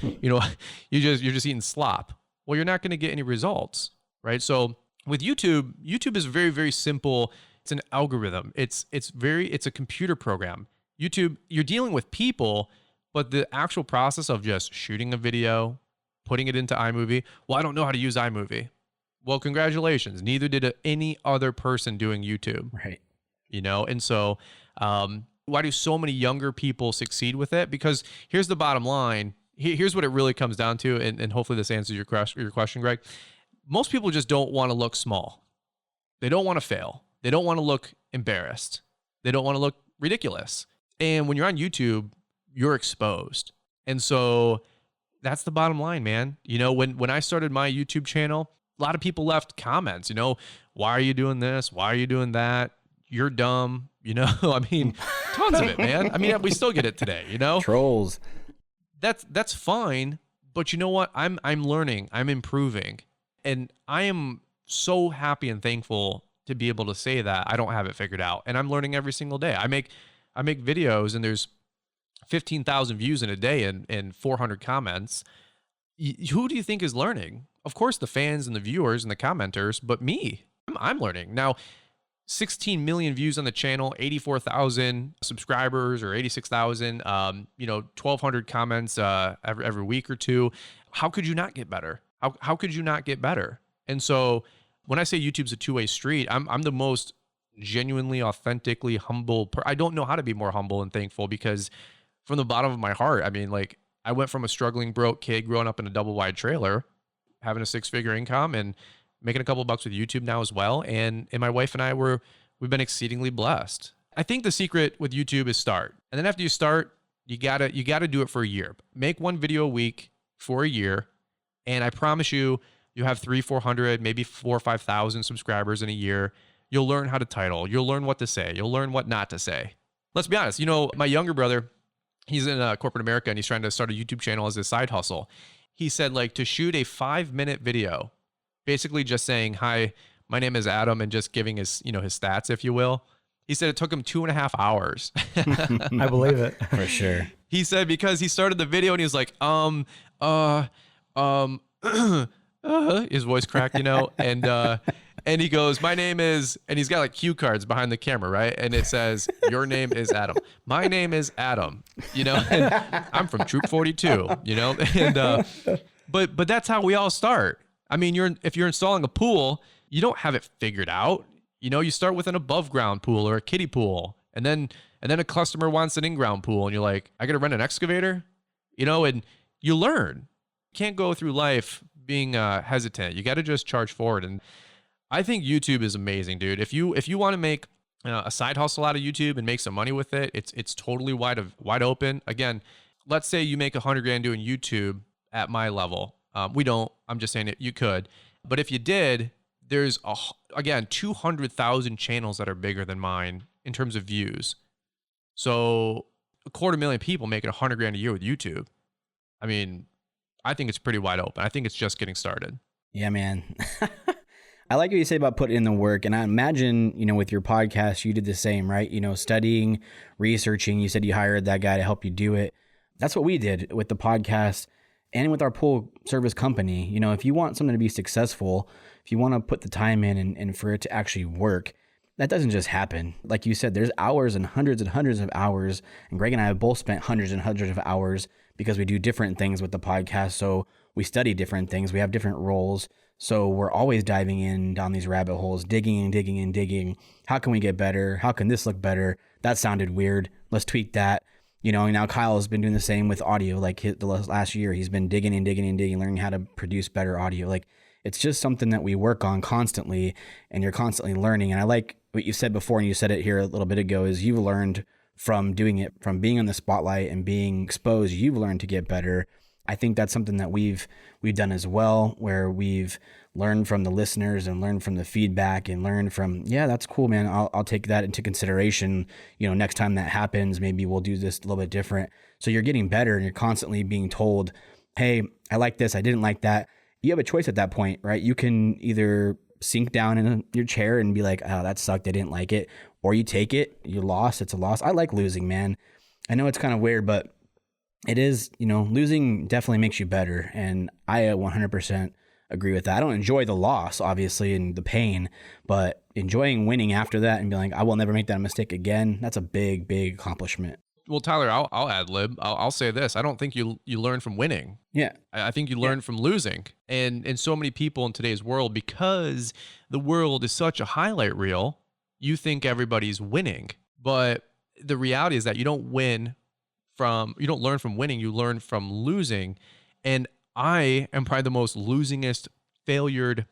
You know, you're just eating slop. Well, you're not going to get any results, right? So with YouTube is very, very simple. It's an algorithm. It's a computer program. YouTube, you're dealing with people, but the actual process of just shooting a video, putting it into iMovie. Well, I don't know how to use iMovie. Well, congratulations. Neither did any other person doing YouTube. Right. You know, and so why do so many younger people succeed with it? Because here's the bottom line. Here's what it really comes down to, and hopefully this answers your question, Greg. Most people just don't want to look small. They don't want to fail. They don't want to look embarrassed. They don't want to look ridiculous. And when you're on YouTube, you're exposed. And so that's the bottom line, man. You know, when I started my YouTube channel, a lot of people left comments, you know, why are you doing this? Why are you doing that? You're dumb. You know, I mean, tons of it, man. I mean, we still get it today, you know? Trolls. That's fine. But you know what? I'm learning. I'm improving. And I am so happy and thankful to be able to say that I don't have it figured out. And I'm learning every single day. I make videos and there's 15,000 views in a day and 400 comments. Who do you think is learning? Of course, the fans and the viewers and the commenters, but me. I'm learning. Now, 16 million views on the channel, 84,000 subscribers or 86,000, 1,200 comments every week or two. How could you not get better? How could you not get better? And so when I say YouTube's a two-way street, I'm the most genuinely, authentically humble. I don't know how to be more humble and thankful because from the bottom of my heart, I mean, like I went from a struggling broke kid growing up in a double wide trailer, having a 6-figure income and making a couple bucks with YouTube now as well. And my wife and I we've been exceedingly blessed. I think the secret with YouTube is start. And then after you start, you gotta do it for a year. Make one video a week for a year. And I promise you have 300-400, maybe 4,000 or 5,000 subscribers in a year. You'll learn how to title. You'll learn what to say. You'll learn what not to say. Let's be honest. You know, my younger brother, he's in corporate America and he's trying to start a YouTube channel as his side hustle. He said like to shoot a 5-minute video, basically just saying, hi, my name is Adam, and just giving his, his stats, if you will. He said it took him 2.5 hours. I believe it. For sure. He said because he started the video and he was like, his voice cracked, and he goes, my name is, and he's got like cue cards behind the camera, right? And it says, your name is Adam. My name is Adam, and I'm from Troop 42, and, but that's how we all start. I mean, if you're installing a pool, you don't have it figured out. You start with an above ground pool or a kiddie pool, and then a customer wants an in-ground pool, and you're like, I got to rent an excavator, and you learn. You can't go through life being hesitant. You got to just charge forward. And I think YouTube is amazing, dude. If you want to make a side hustle out of YouTube and make some money with it, it's totally wide open. Again, let's say you make $100,000 doing YouTube at my level. We don't. I'm just saying it. You could, but if you did, there's 200,000 channels that are bigger than mine in terms of views. So 250,000 people making $100,000 a year with YouTube. I mean, I think it's pretty wide open. I think it's just getting started. Yeah, man. I like what you say about putting in the work. And I imagine, with your podcast, you did the same, right? Studying, researching. You said you hired that guy to help you do it. That's what we did with the podcast and with our pool service company. If you want something to be successful, if you want to put the time in and for it to actually work, that doesn't just happen. Like you said, there's hours and hundreds of hours. And Greg and I have both spent hundreds and hundreds of hours because we do different things with the podcast. So we study different things. We have different roles. So we're always diving in down these rabbit holes, digging and digging and digging. How can we get better? How can this look better? That sounded weird. Let's tweak that. Now Kyle has been doing the same with audio. Like the last year, he's been digging and digging and digging, learning how to produce better audio. Like it's just something that we work on constantly, and you're constantly learning. And I like what you said before, and you said it here a little bit ago, is you've learned from doing it, from being in the spotlight and being exposed. You've learned to get better. I think that's something that we've done as well, where we've learned from the listeners and learned from the feedback and learned from, yeah, that's cool, man. I'll take that into consideration. Next time that happens, maybe we'll do this a little bit different. So you're getting better and you're constantly being told, hey, I like this, I didn't like that. you have a choice at that point, right? You can either sink down in your chair and be like, oh, that sucked, I didn't like it. Or you take it, you lost, it's a loss. I like losing, man. I know it's kind of weird, but it is, losing definitely makes you better. And I 100% agree with that. I don't enjoy the loss, obviously, and the pain, but enjoying winning after that and being like, I will never make that mistake again. That's a big, big accomplishment. Well, Tyler, I'll ad lib. I'll say this. I don't think you learn from winning. Yeah. I think you learn from losing. And so many people in today's world, because the world is such a highlight reel, you think everybody's winning. But the reality is that you don't learn from winning, you learn from losing. And I am probably the most losingest, failured,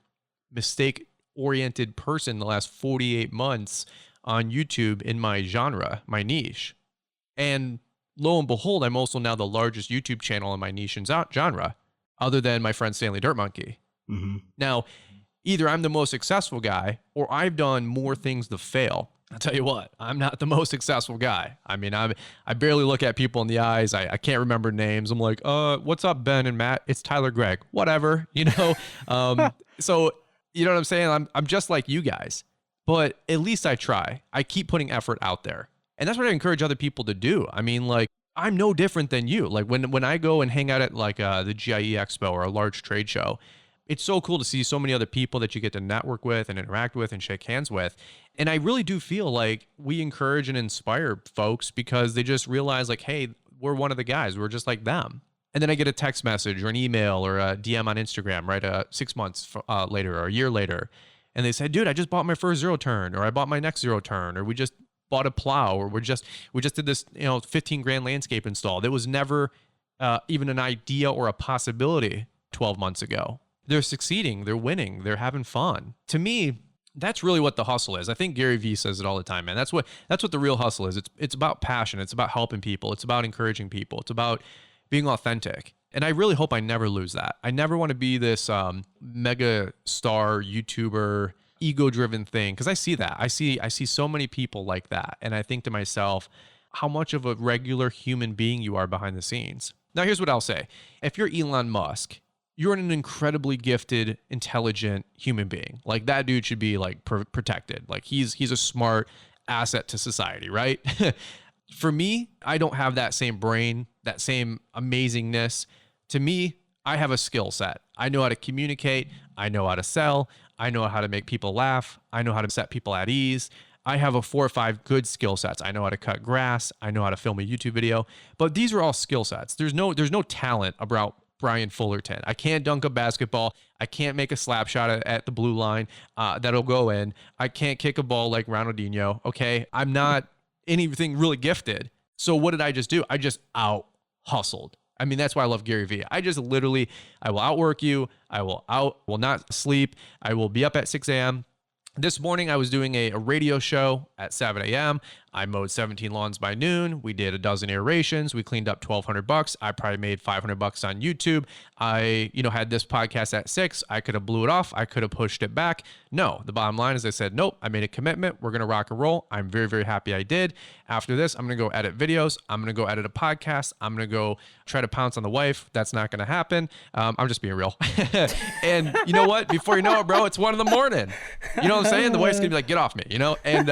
mistake-oriented person in the last 48 months on YouTube in my genre, my niche. And lo and behold, I'm also now the largest YouTube channel in my niche and genre, other than my friend Stanley Dirt Monkey. Mm-hmm. Now, either I'm the most successful guy or I've done more things to fail. I'll tell you what, I'm not the most successful guy. I mean, I barely look at people in the eyes. I can't remember names. I'm like, what's up, Ben and Matt? It's Tyler Gregg. Whatever, So, you know what I'm saying? I'm just like you guys, but at least I try. I keep putting effort out there. And that's what I encourage other people to do. I mean, like, I'm no different than you. Like when I go and hang out at like the GIE Expo or a large trade show, it's so cool to see so many other people that you get to network with and interact with and shake hands with. And I really do feel like we encourage and inspire folks because they just realize like, hey, we're one of the guys. We're just like them. And then I get a text message or an email or a DM on Instagram, right? 6 months later or a year later. And they say, dude, I just bought my first zero turn, or I bought my next zero turn, or we just bought a plow, or we just did this, $15,000 landscape install. That was never even an idea or a possibility 12 months ago. They're succeeding, they're winning, they're having fun. To me, that's really what the hustle is. I think Gary Vee says it all the time, man. That's what the real hustle is. It's about passion. It's about helping people. It's about encouraging people. It's about being authentic. And I really hope I never lose that. I never want to be this mega star YouTuber, ego-driven thing, because I see that. I see so many people like that, and I think to myself, how much of a regular human being you are behind the scenes. Now, here's what I'll say: if you're Elon Musk, you're an incredibly gifted, intelligent human being. Like that dude should be like protected. Like he's a smart asset to society, right? For me, I don't have that same brain, that same amazingness. To me, I have a skill set. I know how to communicate. I know how to sell. I know how to make people laugh. I know how to set people at ease. I have 4 or 5 good skill sets. I know how to cut grass. I know how to film a YouTube video. But these are all skill sets. There's no talent about Brian Fullerton. I can't dunk a basketball. I can't make a slap shot at the blue line that'll go in. I can't kick a ball like Ronaldinho. Okay, I'm not anything really gifted. So what did I just do? I just out hustled. I mean, that's why I love Gary Vee. I will outwork you. I will not sleep. I will be up at 6 a.m. This morning, I was doing a radio show at 7 a.m. I mowed 17 lawns by noon. We did a dozen aerations. We cleaned up $1,200. I probably made $500 on YouTube. I, had this podcast at 6. I could have blew it off. I could have pushed it back. No, the bottom line is I said, nope, I made a commitment. We're going to rock and roll. I'm very, very happy I did. After this, I'm going to go edit videos. I'm going to go edit a podcast. I'm going to go try to pounce on the wife. That's not going to happen. I'm just being real. And you know what? Before you know it, bro, it's 1 a.m. You know what I'm saying? The wife's going to be like, get off me, and,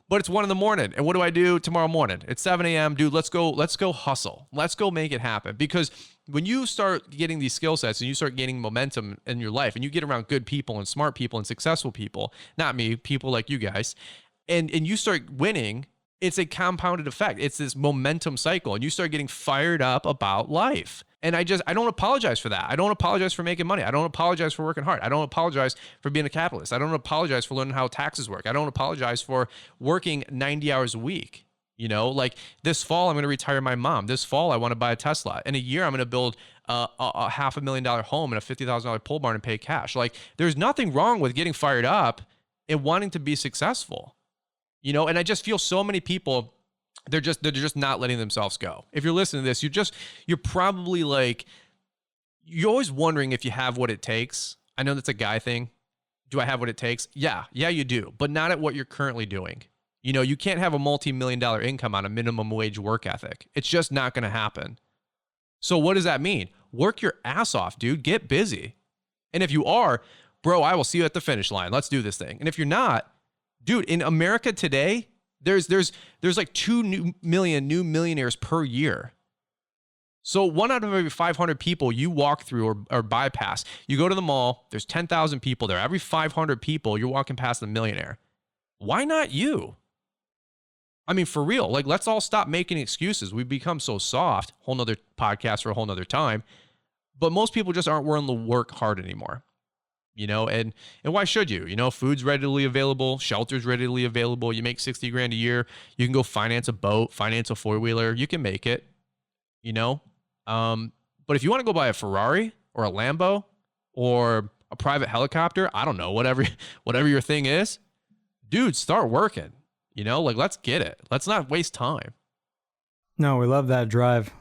but it's 1 a.m. And what do I do tomorrow morning? It's 7 a.m. Dude, let's go hustle. Let's go make it happen. Because when you start getting these skill sets and you start gaining momentum in your life and you get around good people and smart people and successful people, not me, people like you guys, and you start winning, it's a compounded effect. It's this momentum cycle and you start getting fired up about life. And I don't apologize for that. I don't apologize for making money. I don't apologize for working hard. I don't apologize for being a capitalist. I don't apologize for learning how taxes work. I don't apologize for working 90 hours a week. Like this fall, I'm going to retire my mom. This fall, I want to buy a Tesla. In a year, I'm going to build a $500,000 home and a $50,000 pole barn and pay cash. Like there's nothing wrong with getting fired up and wanting to be successful, and I just feel so many people, they're just not letting themselves go. If you're listening to this, you're probably like, you're always wondering if you have what it takes. I know that's a guy thing. Do I have what it takes? Yeah, you do, but not at what you're currently doing. You can't have a multi-million-dollar income on a minimum wage work ethic. It's just not going to happen. So what does that mean? Work your ass off, dude. Get busy. And if you are, bro, I will see you at the finish line. Let's do this thing. And if you're not, dude, in America today, there's like 2 million new millionaires per year. So 1 out of every 500 people you walk through or bypass, you go to the mall, there's 10,000 people there. Every 500 people, you're walking past a millionaire. Why not you? I mean, for real, like, let's all stop making excuses. We've become so soft. Whole nother podcast for a whole nother time. But most people just aren't willing to work hard anymore. You know, and why should you? You know, food's readily available, shelter's readily available. You make 60 grand a year. You can go finance a boat, finance a 4-wheeler. You can make it, you know. But if you want to go buy a Ferrari or a Lambo or a private helicopter, I don't know, whatever your thing is, dude, start working. You know, like, let's get it. Let's not waste time. No, we love that drive.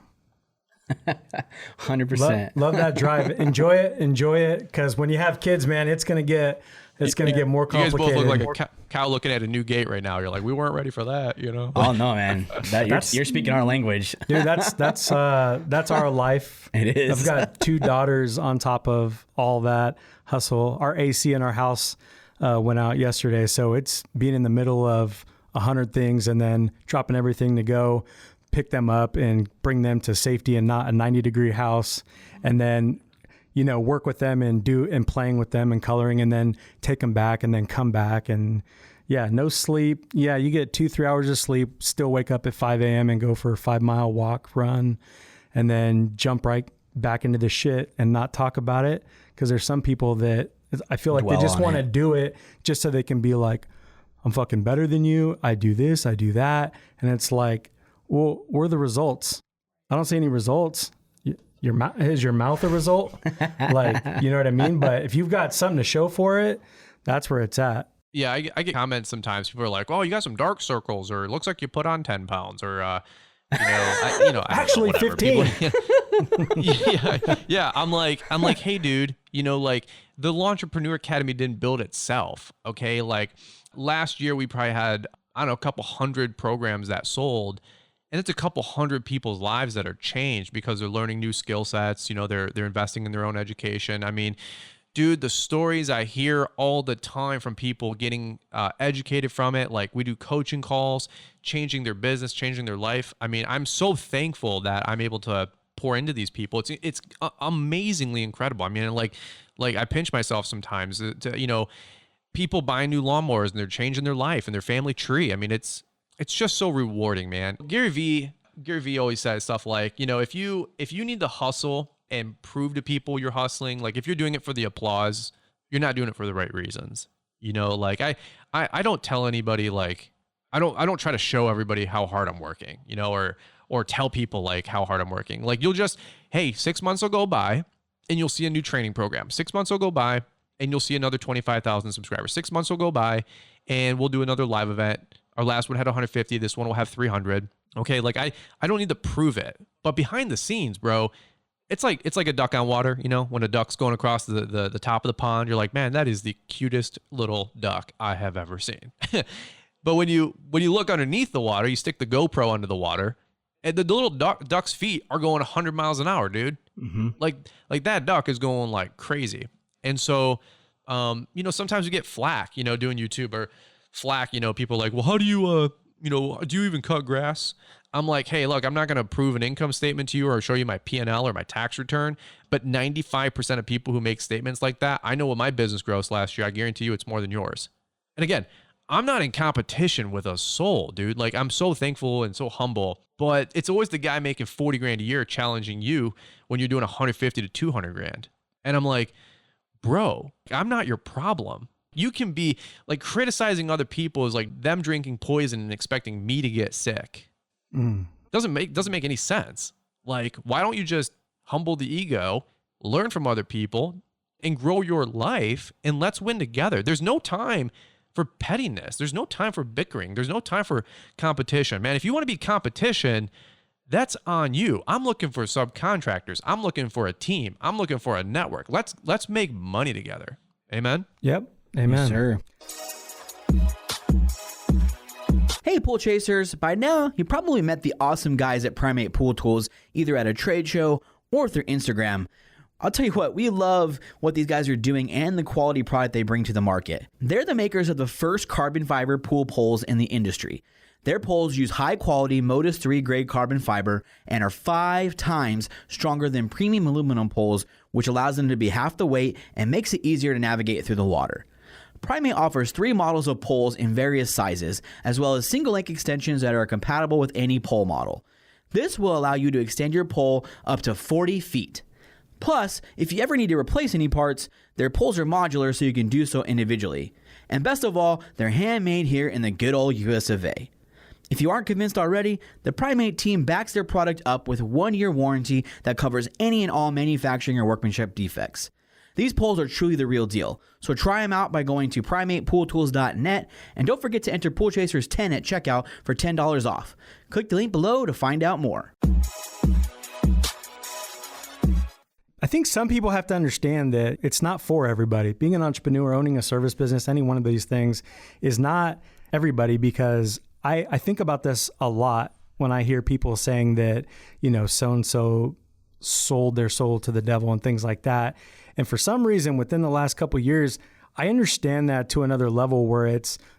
100%. Love that drive. Enjoy it. Because when you have kids, man, it's gonna get more complicated. You guys both look like a cow looking at a new gate right now. You're like, we weren't ready for that, you know? Oh no, man, you're speaking our language, dude. That's our life. It is. I've got 2 daughters on top of all that hustle. Our AC in our house went out yesterday, so it's being in the middle of 100 things and then dropping everything to go pick them up and bring them to safety and not a 90-degree house, and then, you know, work with them and playing with them and coloring, and then take them back and then come back. And yeah, no sleep. Yeah, you get 2-3 hours of sleep, still wake up at 5 a.m. and go for a 5-mile walk, run, and then jump right back into the shit and not talk about it. Because there's some people that I feel like they just want to do it just so they can be like, I'm fucking better than you. I do this, I do that. And it's like, well, where are the results? I don't see any results. Is your mouth a result? Like, you know what I mean? But if you've got something to show for it, that's where it's at. Yeah, I get comments sometimes. People are like, "Oh, you got some dark circles," or "It looks like you put on 10 pounds," or actually 15. Yeah. I'm like, hey, dude, you know, like, the Entrepreneur Academy didn't build itself. Okay, like, last year we probably had, I don't know, a couple hundred programs that sold. And it's a couple hundred people's lives that are changed because they're learning new skill sets. You know, they're investing in their own education. I mean, dude, the stories I hear all the time from people getting educated from it, like, we do coaching calls, changing their business, changing their life. I mean, I'm so thankful that I'm able to pour into these people. It's amazingly incredible. I mean, like I pinch myself sometimes to, you know, people buying new lawnmowers and they're changing their life and their family tree. I mean, it's just so rewarding, man. Gary Vee always says stuff like, you know, if you need to hustle and prove to people you're hustling, like, if you're doing it for the applause, you're not doing it for the right reasons. You know, like, I don't tell anybody, like, I don't try to show everybody how hard I'm working, you know, or tell people, like, how hard I'm working. Like, you'll just, hey, 6 months will go by and you'll see a new training program. 6 months will go by and you'll see another 25,000 subscribers. 6 months will go by and we'll do another live event. Our last one had 150. This one will have 300. Okay, like, I don't need to prove it. But behind the scenes, bro, it's like a duck on water. You know, when a duck's going across the top of the pond, you're like, man, that is the cutest little duck I have ever seen. But when you look underneath the water, you stick the GoPro under the water, and the little duck's feet are going 100 miles an hour, dude. Mm-hmm. Like that duck is going like crazy. And so, you know, sometimes we get flack, you know, doing YouTube, or flack, you know, people are like, well, how do you, you know, do you even cut grass? I'm like, hey, look, I'm not going to prove an income statement to you or show you my P&L or my tax return. But 95% of people who make statements like that, I know what my business gross last year. I guarantee you it's more than yours. And again, I'm not in competition with a soul, dude. Like, I'm so thankful and so humble, but it's always the guy making 40 grand a year challenging you when you're doing 150 to 200 grand. And I'm like, bro, I'm not your problem. You can be like, criticizing other people is like them drinking poison and expecting me to get sick. Doesn't make any sense. Like, why don't you just humble the ego, learn from other people, and grow your life, and let's win together. There's no time for pettiness. There's no time for bickering. There's no time for competition. Man, if you want to be competition, that's on you. I'm looking for subcontractors. I'm looking for a team. I'm looking for a network. Let's make money together. Amen? Yep. Amen. Yes, sir. Hey, pool chasers. By now, you probably met the awesome guys at Primate Pool Tools, either at a trade show or through Instagram. I'll tell you what, we love what these guys are doing and the quality product they bring to the market. They're the makers of the first carbon fiber pool poles in the industry. Their poles use high quality Modus 3 grade carbon fiber and are 5 times stronger than premium aluminum poles, which allows them to be half the weight and makes it easier to navigate through the water. Primate offers 3 models of poles in various sizes, as well as single link extensions that are compatible with any pole model. This will allow you to extend your pole up to 40 feet. Plus, if you ever need to replace any parts, their poles are modular so you can do so individually. And best of all, they're handmade here in the good old US of A. If you aren't convinced already, the Primate team backs their product up with a 1-year warranty that covers any and all manufacturing or workmanship defects. These poles are truly the real deal, so try them out by going to primatepooltools.net, and don't forget to enter PoolChasers10 at checkout for $10 off. Click the link below to find out more. I think some people have to understand that it's not for everybody. Being an entrepreneur, owning a service business, any one of these things is not everybody, because I think about this a lot when I hear people saying that, so-and-so sold their soul to the devil and things like that. And for some reason, within the last couple of years, I understand that to another level where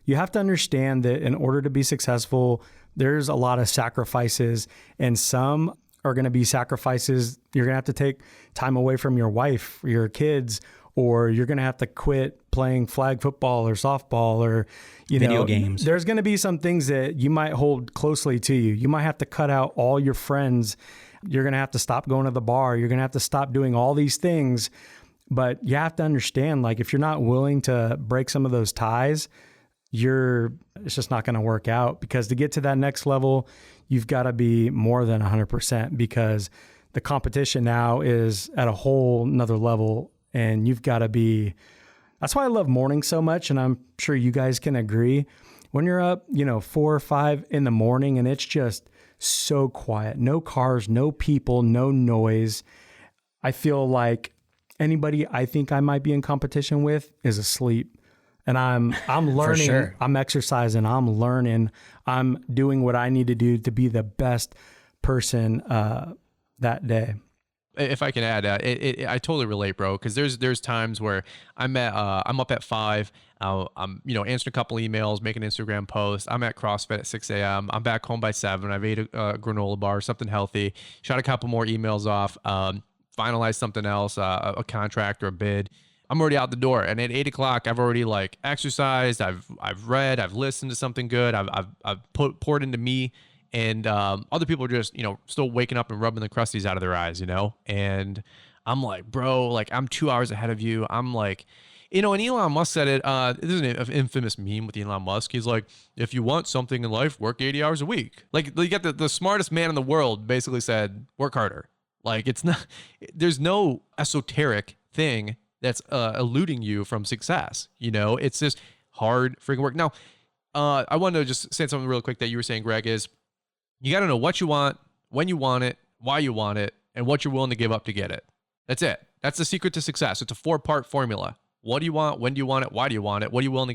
you have to understand that in order to be successful, there's a lot of sacrifices, and some are going to be sacrifices. You're going to have to take time away from your wife, your kids, or you're going to have to quit playing flag football or softball or, video games. There's going to be some things that you might hold closely to you. You might have to cut out all your friends. You're going to have to stop going to the bar. You're going to have to stop doing all these things. But you have to understand, like, if you're not willing to break some of those ties, it's just not going to work out, because to get to that next level, you've got to be more than 100%, because the competition now is at a whole nother level, and you've got to be. That's why I love mornings so much. And I'm sure you guys can agree. When you're up, 4 or 5 in the morning and it's just so quiet, no cars, no people, no noise. I feel like anybody I think I might be in competition with is asleep. And I'm learning, sure. I'm exercising, I'm learning, I'm doing what I need to do to be the best person that day. If I can add, I totally relate, bro. Because there's times where I'm up at 5. I'm answering a couple emails, making an Instagram post. I'm at CrossFit at 6 a.m. I'm back home by 7. I've ate a granola bar, something healthy. Shot a couple more emails off. Finalized something else, a contract or a bid. I'm already out the door, and at 8 o'clock, I've already exercised. I've read. I've listened to something good. I've poured into me. And other people are just, still waking up and rubbing the crusties out of their eyes, And I'm like, bro, I'm 2 hours ahead of you. I'm like, and Elon Musk said it. There's an infamous meme with Elon Musk. He's like, if you want something in life, work 80 hours a week. You get the smartest man in the world basically said, work harder. There's no esoteric thing that's eluding you from success. It's just hard freaking work. Now, I wanted to just say something real quick that you were saying, Greg, is you got to know what you want, when you want it, why you want it, and what you're willing to give up to get it. That's it. That's the secret to success. It's a 4-part formula. What do you want? When do you want it? Why do you want it? What are you willing to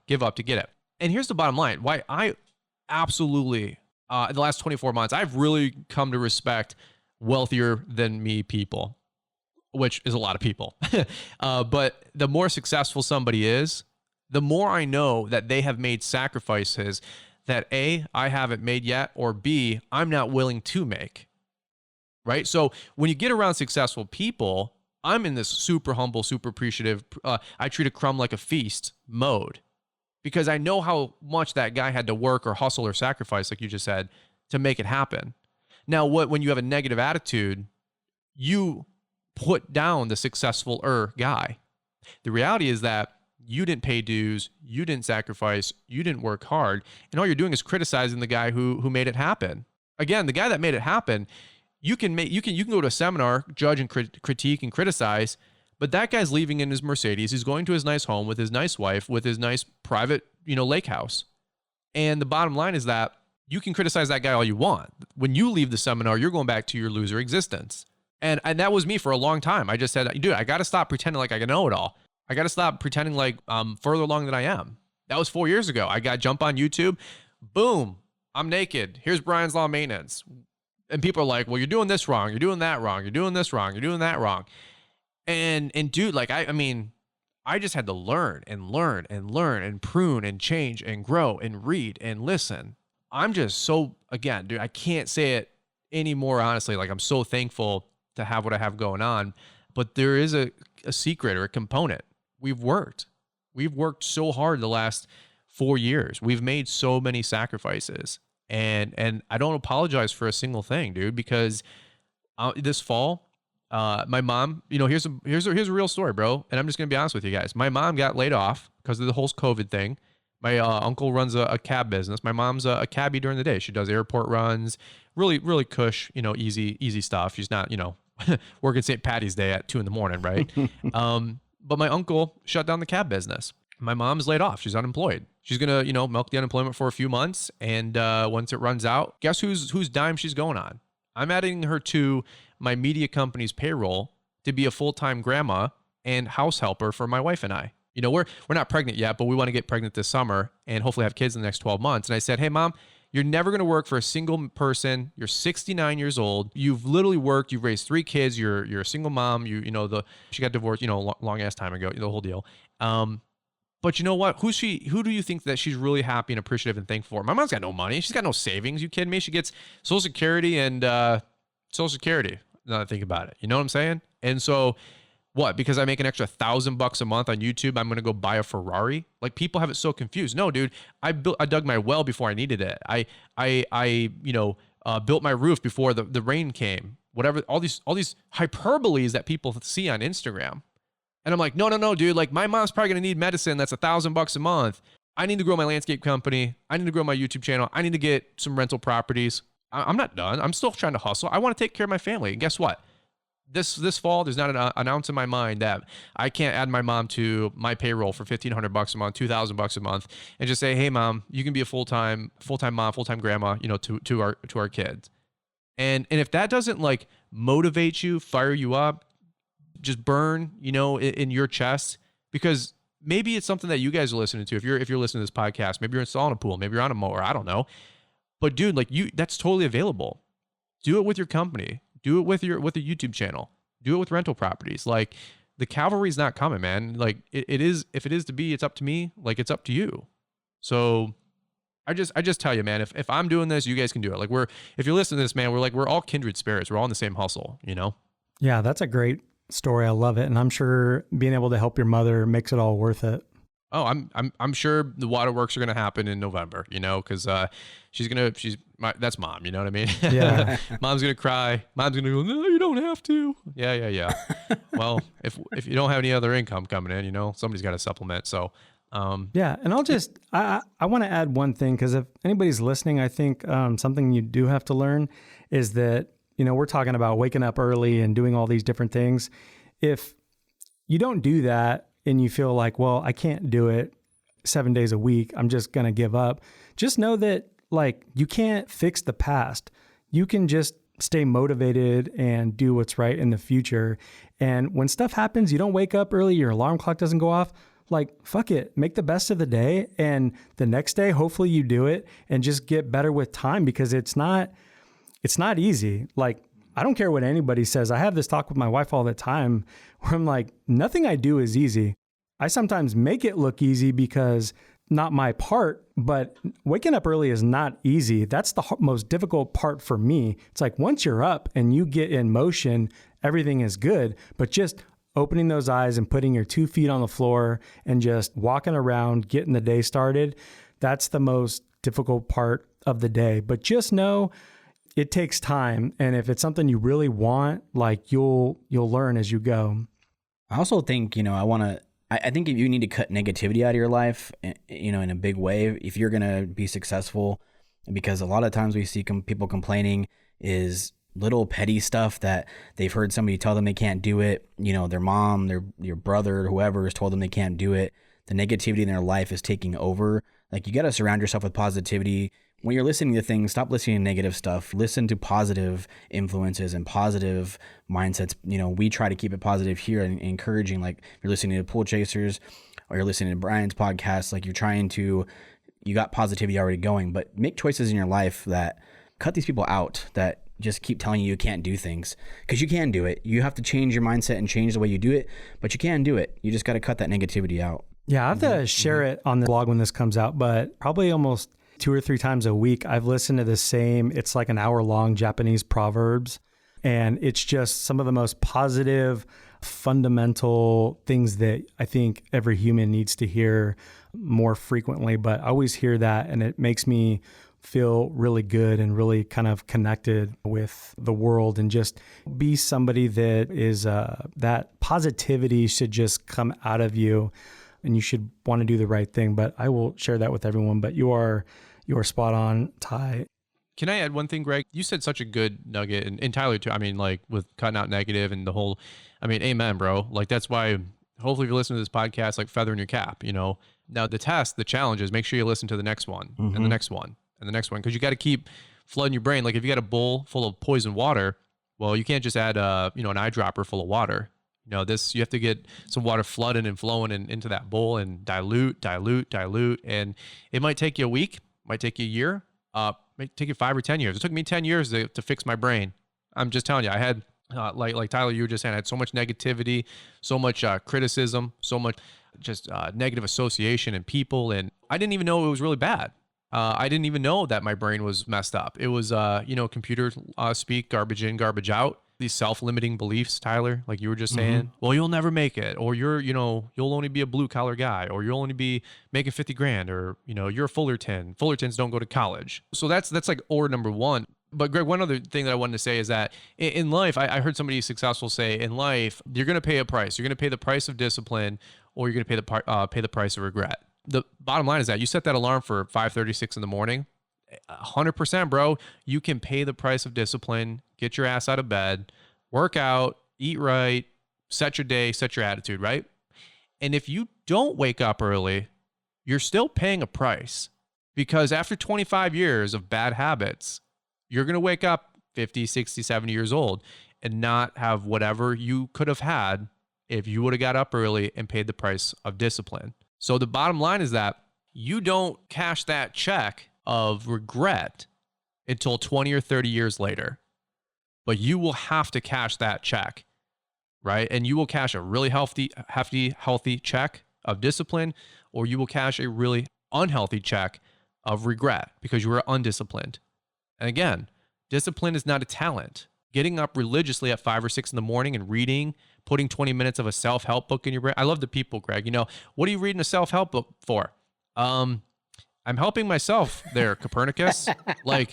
give up to get it? And here's the bottom line. Why I absolutely, in the last 24 months, I've really come to respect wealthier than me people, which is a lot of people. But the more successful somebody is, the more I know that they have made sacrifices that A, I haven't made yet, or B, I'm not willing to make, right? So when you get around successful people, I'm in this super humble, super appreciative, I treat a crumb like a feast mode, because I know how much that guy had to work or hustle or sacrifice, like you just said, to make it happen. Now, when you have a negative attitude, you put down the successful guy. The reality is that you didn't pay dues, you didn't sacrifice, you didn't work hard, and all you're doing is criticizing the guy who made it happen. Again, the guy that made it happen, you can go to a seminar, judge and critique and criticize, but that guy's leaving in his Mercedes. He's going to his nice home with his nice wife, with his nice private, lake house. And the bottom line is that you can criticize that guy all you want. When you leave the seminar, you're going back to your loser existence. And that was me for a long time. I just said, dude, I got to stop pretending like I can know it all. I got to stop pretending like I'm further along than I am. That was 4 years ago. I got jump on YouTube. Boom. I'm naked. Here's Brian's Law Maintenance. And people are like, well, you're doing this wrong. You're doing that wrong. You're doing this wrong. You're doing that wrong. And dude, like, I mean, I just had to learn and prune and change and grow and read and listen. I'm just so, again, dude, I can't say it any more honestly. Like, I'm so thankful to have what I have going on, but there is a secret or a component. We've worked so hard the last 4 years. We've made so many sacrifices, and I don't apologize for a single thing, dude, because this fall, my mom, here's a real story, bro. And I'm just going to be honest with you guys. My mom got laid off because of the whole COVID thing. My uncle runs a cab business. My mom's a cabbie during the day. She does airport runs, really, really cush, easy stuff. She's not, working St. Patty's Day at 2 a.m, right? But my uncle shut down the cab business. My mom's laid off. She's unemployed. She's going to, milk the unemployment for a few months. And once it runs out, guess whose dime she's going on? I'm adding her to my media company's payroll to be a full-time grandma and house helper for my wife and I. We're not pregnant yet, but we want to get pregnant this summer and hopefully have kids in the next 12 months. And I said, hey, Mom, you're never going to work for a single person. You're 69 years old. You've literally worked. You've raised 3 kids. You're a single mom. She got divorced, long ass time ago, the whole deal. But you know what? Who do you think that she's really happy and appreciative and thankful for? My mom's got no money. She's got no savings. You kidding me? She gets Social Security and Social Security. Now that I think about it, you know what I'm saying? And so what? Because I make an extra $1,000 a month on YouTube, I'm going to go buy a Ferrari? Like, people have it so confused. No, dude, I dug my well before I needed it. I built my roof before the rain came. Whatever, all these hyperboles that people see on Instagram. And I'm like, no, dude, like, my mom's probably going to need medicine that's $1,000 a month. I need to grow my landscape company. I need to grow my YouTube channel. I need to get some rental properties. I'm not done. I'm still trying to hustle. I want to take care of my family. And guess what? This fall, there's not an ounce in my mind that I can't add my mom to my payroll for $1,500 a month, $2,000 a month, and just say, hey, Mom, you can be a full-time mom, full-time grandma, to our kids. And if that doesn't, like, motivate you, fire you up, just burn, in your chest, because maybe it's something that you guys are listening to. If you're listening to this podcast, maybe you're installing a pool, maybe you're on a mower, I don't know. But dude, like, that's totally available. Do it with your company. Do it with a YouTube channel. Do it with rental properties. Like, the cavalry's not coming, man. Like, it is, if it is to be, it's up to me. Like, it's up to you. So I just tell you, man, if I'm doing this, you guys can do it. Like, if you're listening to this, man, we're all kindred spirits. We're all in the same hustle, Yeah, that's a great story. I love it. And I'm sure being able to help your mother makes it all worth it. Oh, I'm sure the waterworks are going to happen in November, because that's Mom, you know what I mean? Yeah. Mom's going to cry. Mom's going to go, no, you don't have to. Yeah. Well, if you don't have any other income coming in, somebody's got to supplement. So, yeah. And I want to add one thing, because if anybody's listening, I think something you do have to learn is that, we're talking about waking up early and doing all these different things. If you don't do that, and you feel like, well, I can't do it 7 days a week, I'm just going to give up. Just know that, like, you can't fix the past. You can just stay motivated and do what's right in the future. And when stuff happens, you don't wake up early, your alarm clock doesn't go off, like, fuck it, make the best of the day. And the next day, hopefully you do it and just get better with time, because it's not easy. Like, I don't care what anybody says. I have this talk with my wife all the time where I'm like, nothing I do is easy. I sometimes make it look easy because not my part, but waking up early is not easy. That's the most difficult part for me. It's like, once you're up and you get in motion, everything is good, but just opening those eyes and putting your 2 feet on the floor and just walking around, getting the day started, that's the most difficult part of the day. But just know, it takes time. And if it's something you really want, like, you'll learn as you go. I also think, I think if you need to cut negativity out of your life, in a big way, if you're going to be successful, because a lot of times we see people complaining is little petty stuff that they've heard somebody tell them they can't do it. Their mom, your brother, whoever has told them they can't do it. The negativity in their life is taking over. Like, you got to surround yourself with positivity. When you're listening to things, stop listening to negative stuff. Listen to positive influences and positive mindsets. We try to keep it positive here and encouraging. Like, if you're listening to Pool Chasers or you're listening to Brian's podcast, like, you got positivity already going, but make choices in your life that cut these people out that just keep telling you can't do things, because you can do it. You have to change your mindset and change the way you do it, but you can do it. You just got to cut that negativity out. Yeah, I have to share it on the blog when this comes out, but probably almost 2 or 3 times a week, I've listened to the same, it's like an hour-long Japanese proverbs, and it's just some of the most positive, fundamental things that I think every human needs to hear more frequently. But I always hear that, and it makes me feel really good and really kind of connected with the world, and just be somebody that is, that positivity should just come out of you, and you should want to do the right thing. But I will share that with everyone. But you are spot on, Ty. Can I add one thing, Greg? You said such a good nugget, and Tyler too. I mean, like with cutting out negative and the whole, I mean, amen, bro. Like that's why hopefully if you listen to this podcast, like feather in your cap, you know. Now the challenge is make sure you listen to the next one and the next one and the next one, because you got to keep flooding your brain. Like if you got a bowl full of poison water, well, you can't just add an eyedropper full of water. You know, you have to get some water flooding and flowing into that bowl and dilute. And it might take you a week, might take you a year, might take you 5 or 10 years. It took me 10 years to fix my brain. I'm just telling you, I had, like Tyler, you were just saying, I had so much negativity, so much criticism, so much just negative association and people. And I didn't even know it was really bad. I didn't even know that my brain was messed up. It was, computer speak, garbage in, garbage out. These self-limiting beliefs, Tyler, like you were just saying, well, you'll never make it, or you'll only be a blue collar guy, or you'll only be making 50 grand, or, you're a Fullerton. Fullertons don't go to college. So that's like or number one. But Greg, one other thing that I wanted to say is that in life, I heard somebody successful say, in life, you're going to pay a price. You're going to pay the price of discipline, or you're going to pay the price of regret. The bottom line is that you set that alarm for 5:36 in the morning, 100%, bro. You can pay the price of discipline, get your ass out of bed, work out, eat right, set your day, set your attitude, right? And if you don't wake up early, you're still paying a price, because after 25 years of bad habits, you're going to wake up 50, 60, 70 years old and not have whatever you could have had if you would have got up early and paid the price of discipline. So the bottom line is that you don't cash that check of regret until 20 or 30 years later, but you will have to cash that check, right? And you will cash a really healthy check of discipline, or you will cash a really unhealthy check of regret because you were undisciplined. And again, discipline is not a talent. Getting up religiously at 5 or 6 in the morning and reading, putting 20 minutes of a self-help book in your brain. I love the people, Greg. What are you reading a self-help book for? I'm helping myself there, Copernicus. What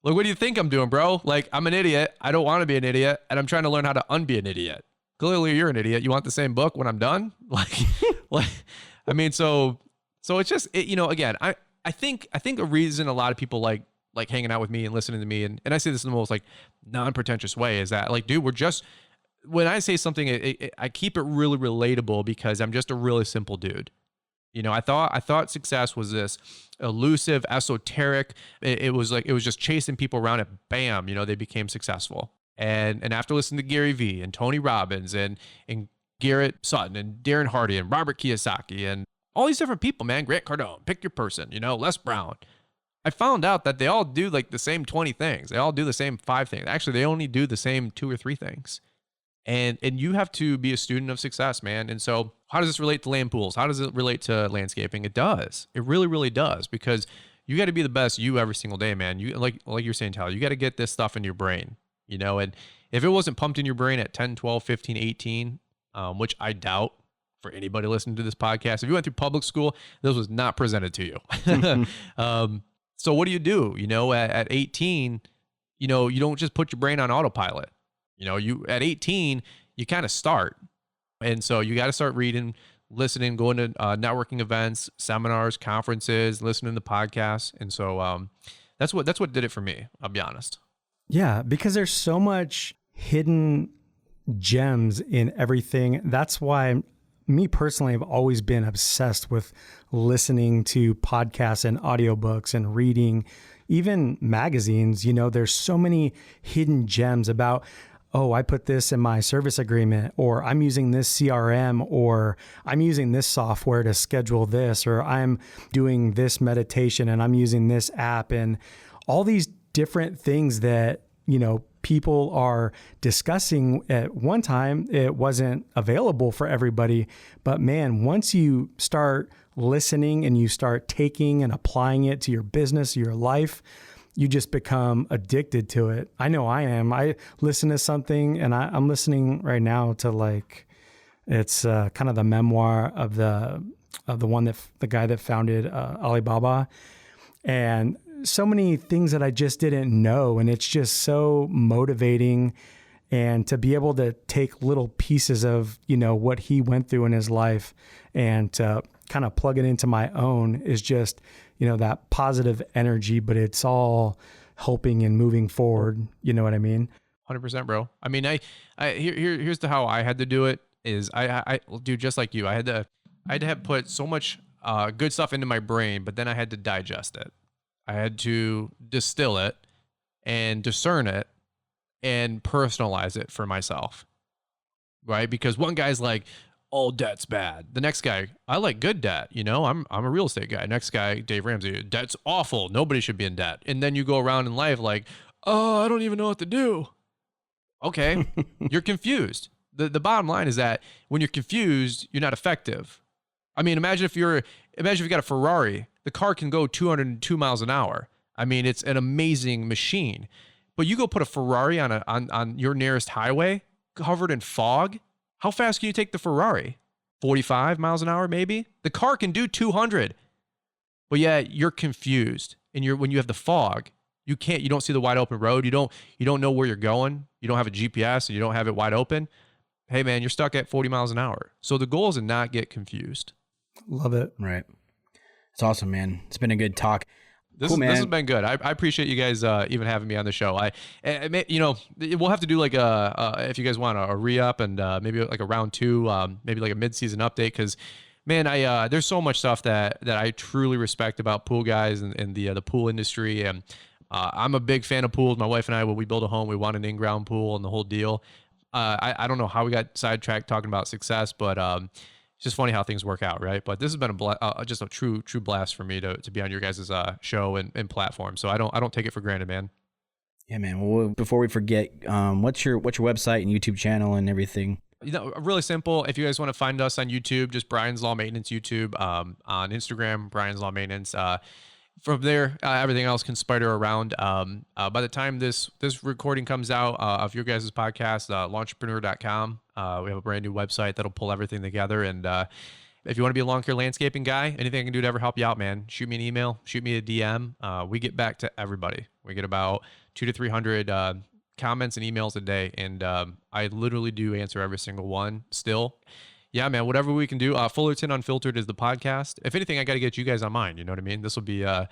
do you think I'm doing, bro? Like, I'm an idiot. I don't want to be an idiot, and I'm trying to learn how to unbe an idiot. Clearly, you're an idiot. You want the same book when I'm done? So it's just, again, I think a reason a lot of people like hanging out with me and listening to me, and I say this in the most like non-pretentious way, is that like, dude, when I say something, I keep it really relatable, because I'm just a really simple dude. I thought success was this elusive, esoteric. It was just chasing people around, and bam, they became successful. And after listening to Gary Vee and Tony Robbins and Garrett Sutton and Darren Hardy and Robert Kiyosaki and all these different people, man, Grant Cardone, pick your person, Les Brown, I found out that they all do like the same 20 things. They all do the same 5 things. Actually, they only do the same 2 or 3 things. And you have to be a student of success, man. And so how does this relate to land pools? How does it relate to landscaping? It does. It really, really does, because you got to be the best you every single day, man. You like you're saying, Tyler, you got to get this stuff in your brain, and if it wasn't pumped in your brain at 10, 12, 15, 18, which I doubt for anybody listening to this podcast, if you went through public school, this was not presented to you. So what do? At 18, you don't just put your brain on autopilot. You at 18, you kind of start. And so you got to start reading, listening, going to networking events, seminars, conferences, listening to podcasts. And so that's what did it for me. I'll be honest. Yeah, because there's so much hidden gems in everything. That's why me personally have always been obsessed with listening to podcasts and audiobooks and reading, even magazines. There's so many hidden gems about, I put this in my service agreement, or I'm using this CRM, or I'm using this software to schedule this, or I'm doing this meditation and I'm using this app, and all these different things that, people are discussing. At one time, it wasn't available for everybody. But man, once you start listening and you start taking and applying it to your business, your life, you just become addicted to it. I know I am. I listen to something, and I'm listening right now to it's kind of the memoir of the guy that founded Alibaba, and so many things that I just didn't know. And it's just so motivating. And to be able to take little pieces of, what he went through in his life and to kind of plug it into my own is just, that positive energy, but it's all helping and moving forward. You know what I mean? 100%, bro. I mean, here's how I had to do it is I do just like you. I had to have put so much good stuff into my brain, but then I had to digest it. I had to distill it and discern it and personalize it for myself, right? Because one guy's like, all debt's bad. The next guy, I like good debt. I'm a real estate guy. Next guy, Dave Ramsey, debt's awful. Nobody should be in debt. And then you go around in life like, oh, I don't even know what to do. Okay, you're confused. The bottom line is that when you're confused, you're not effective. I mean, imagine if you got a Ferrari. The car can go 202 miles an hour. I mean, it's an amazing machine. But you go put a Ferrari on your nearest highway covered in fog. How fast can you take the Ferrari? 45 miles an hour, maybe? The car can do 200. But yeah, you're confused. And when you have the fog, you don't see the wide open road. You don't know where you're going. You don't have a GPS and you don't have it wide open. Hey man, you're stuck at 40 miles an hour. So the goal is to not get confused. Love it. Right. It's awesome, man. It's been a good talk. This has been good. I appreciate you guys even having me on the show. We'll have to do like if you guys want a re-up and maybe like a round 2, maybe like a mid-season update. Because man, there's so much stuff that I truly respect about pool guys and the pool industry. And I'm a big fan of pools. My wife and I, when we build a home, we want an in-ground pool and the whole deal. I don't know how we got sidetracked talking about success, but it's just funny how things work out, right? But this has been just a true blast for me to be on your guys' show and platform. So I don't take it for granted, man. Yeah, man. Well, before we forget, what's your website and YouTube channel and everything? Really simple. If you guys want to find us on YouTube, just Brian's Law Maintenance YouTube. On Instagram, Brian's Law Maintenance. From there, everything else can spider around. By the time this recording comes out of your guys' podcast, entrepreneurial.com, we have a brand new website that'll pull everything together. And if you want to be a lawn care landscaping guy, anything I can do to ever help you out, man, shoot me an email, shoot me a DM. We get back to everybody. We get about 200 to 300 comments and emails a day. And I literally do answer every single one still. Yeah, man, whatever we can do. Fullerton Unfiltered is the podcast. If anything, I got to get you guys on mine. You know what I mean? This will be, it'd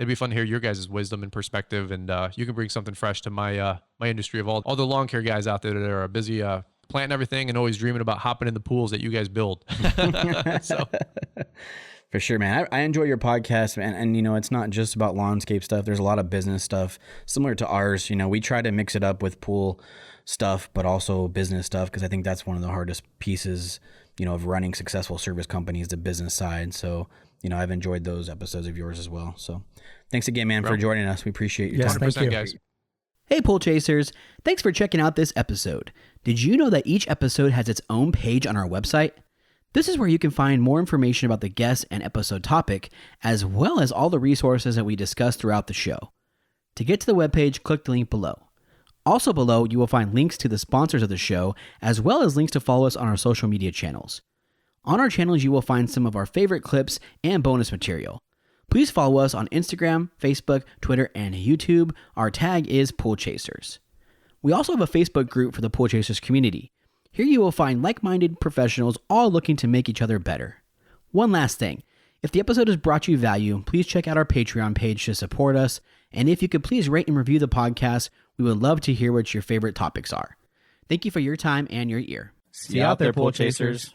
be fun to hear your guys' wisdom and perspective. And you can bring something fresh to my industry of all the lawn care guys out there that are busy planting everything and always dreaming about hopping in the pools that you guys build. So. For sure, man. I enjoy your podcast, man. And, it's not just about landscape stuff. There's a lot of business stuff similar to ours. We try to mix it up with pool stuff, but also business stuff, because I think that's one of the hardest pieces, of running successful service companies, the business side. So, I've enjoyed those episodes of yours as well. So thanks again, man, for joining us. We appreciate your time. Thank you. Guys. Hey, Pool Chasers. Thanks for checking out this episode. Did you know that each episode has its own page on our website? This is where you can find more information about the guest and episode topic, as well as all the resources that we discuss throughout the show. To get to the webpage, click the link below. Also below, you will find links to the sponsors of the show, as well as links to follow us on our social media channels. On our channels, you will find some of our favorite clips and bonus material. Please follow us on Instagram, Facebook, Twitter, and YouTube. Our tag is Pool Chasers. We also have a Facebook group for the Pool Chasers community. Here you will find like-minded professionals all looking to make each other better. One last thing. If the episode has brought you value, please check out our Patreon page to support us. And if you could please rate and review the podcast, we would love to hear what your favorite topics are. Thank you for your time and your ear. See you out there, Pool Chasers.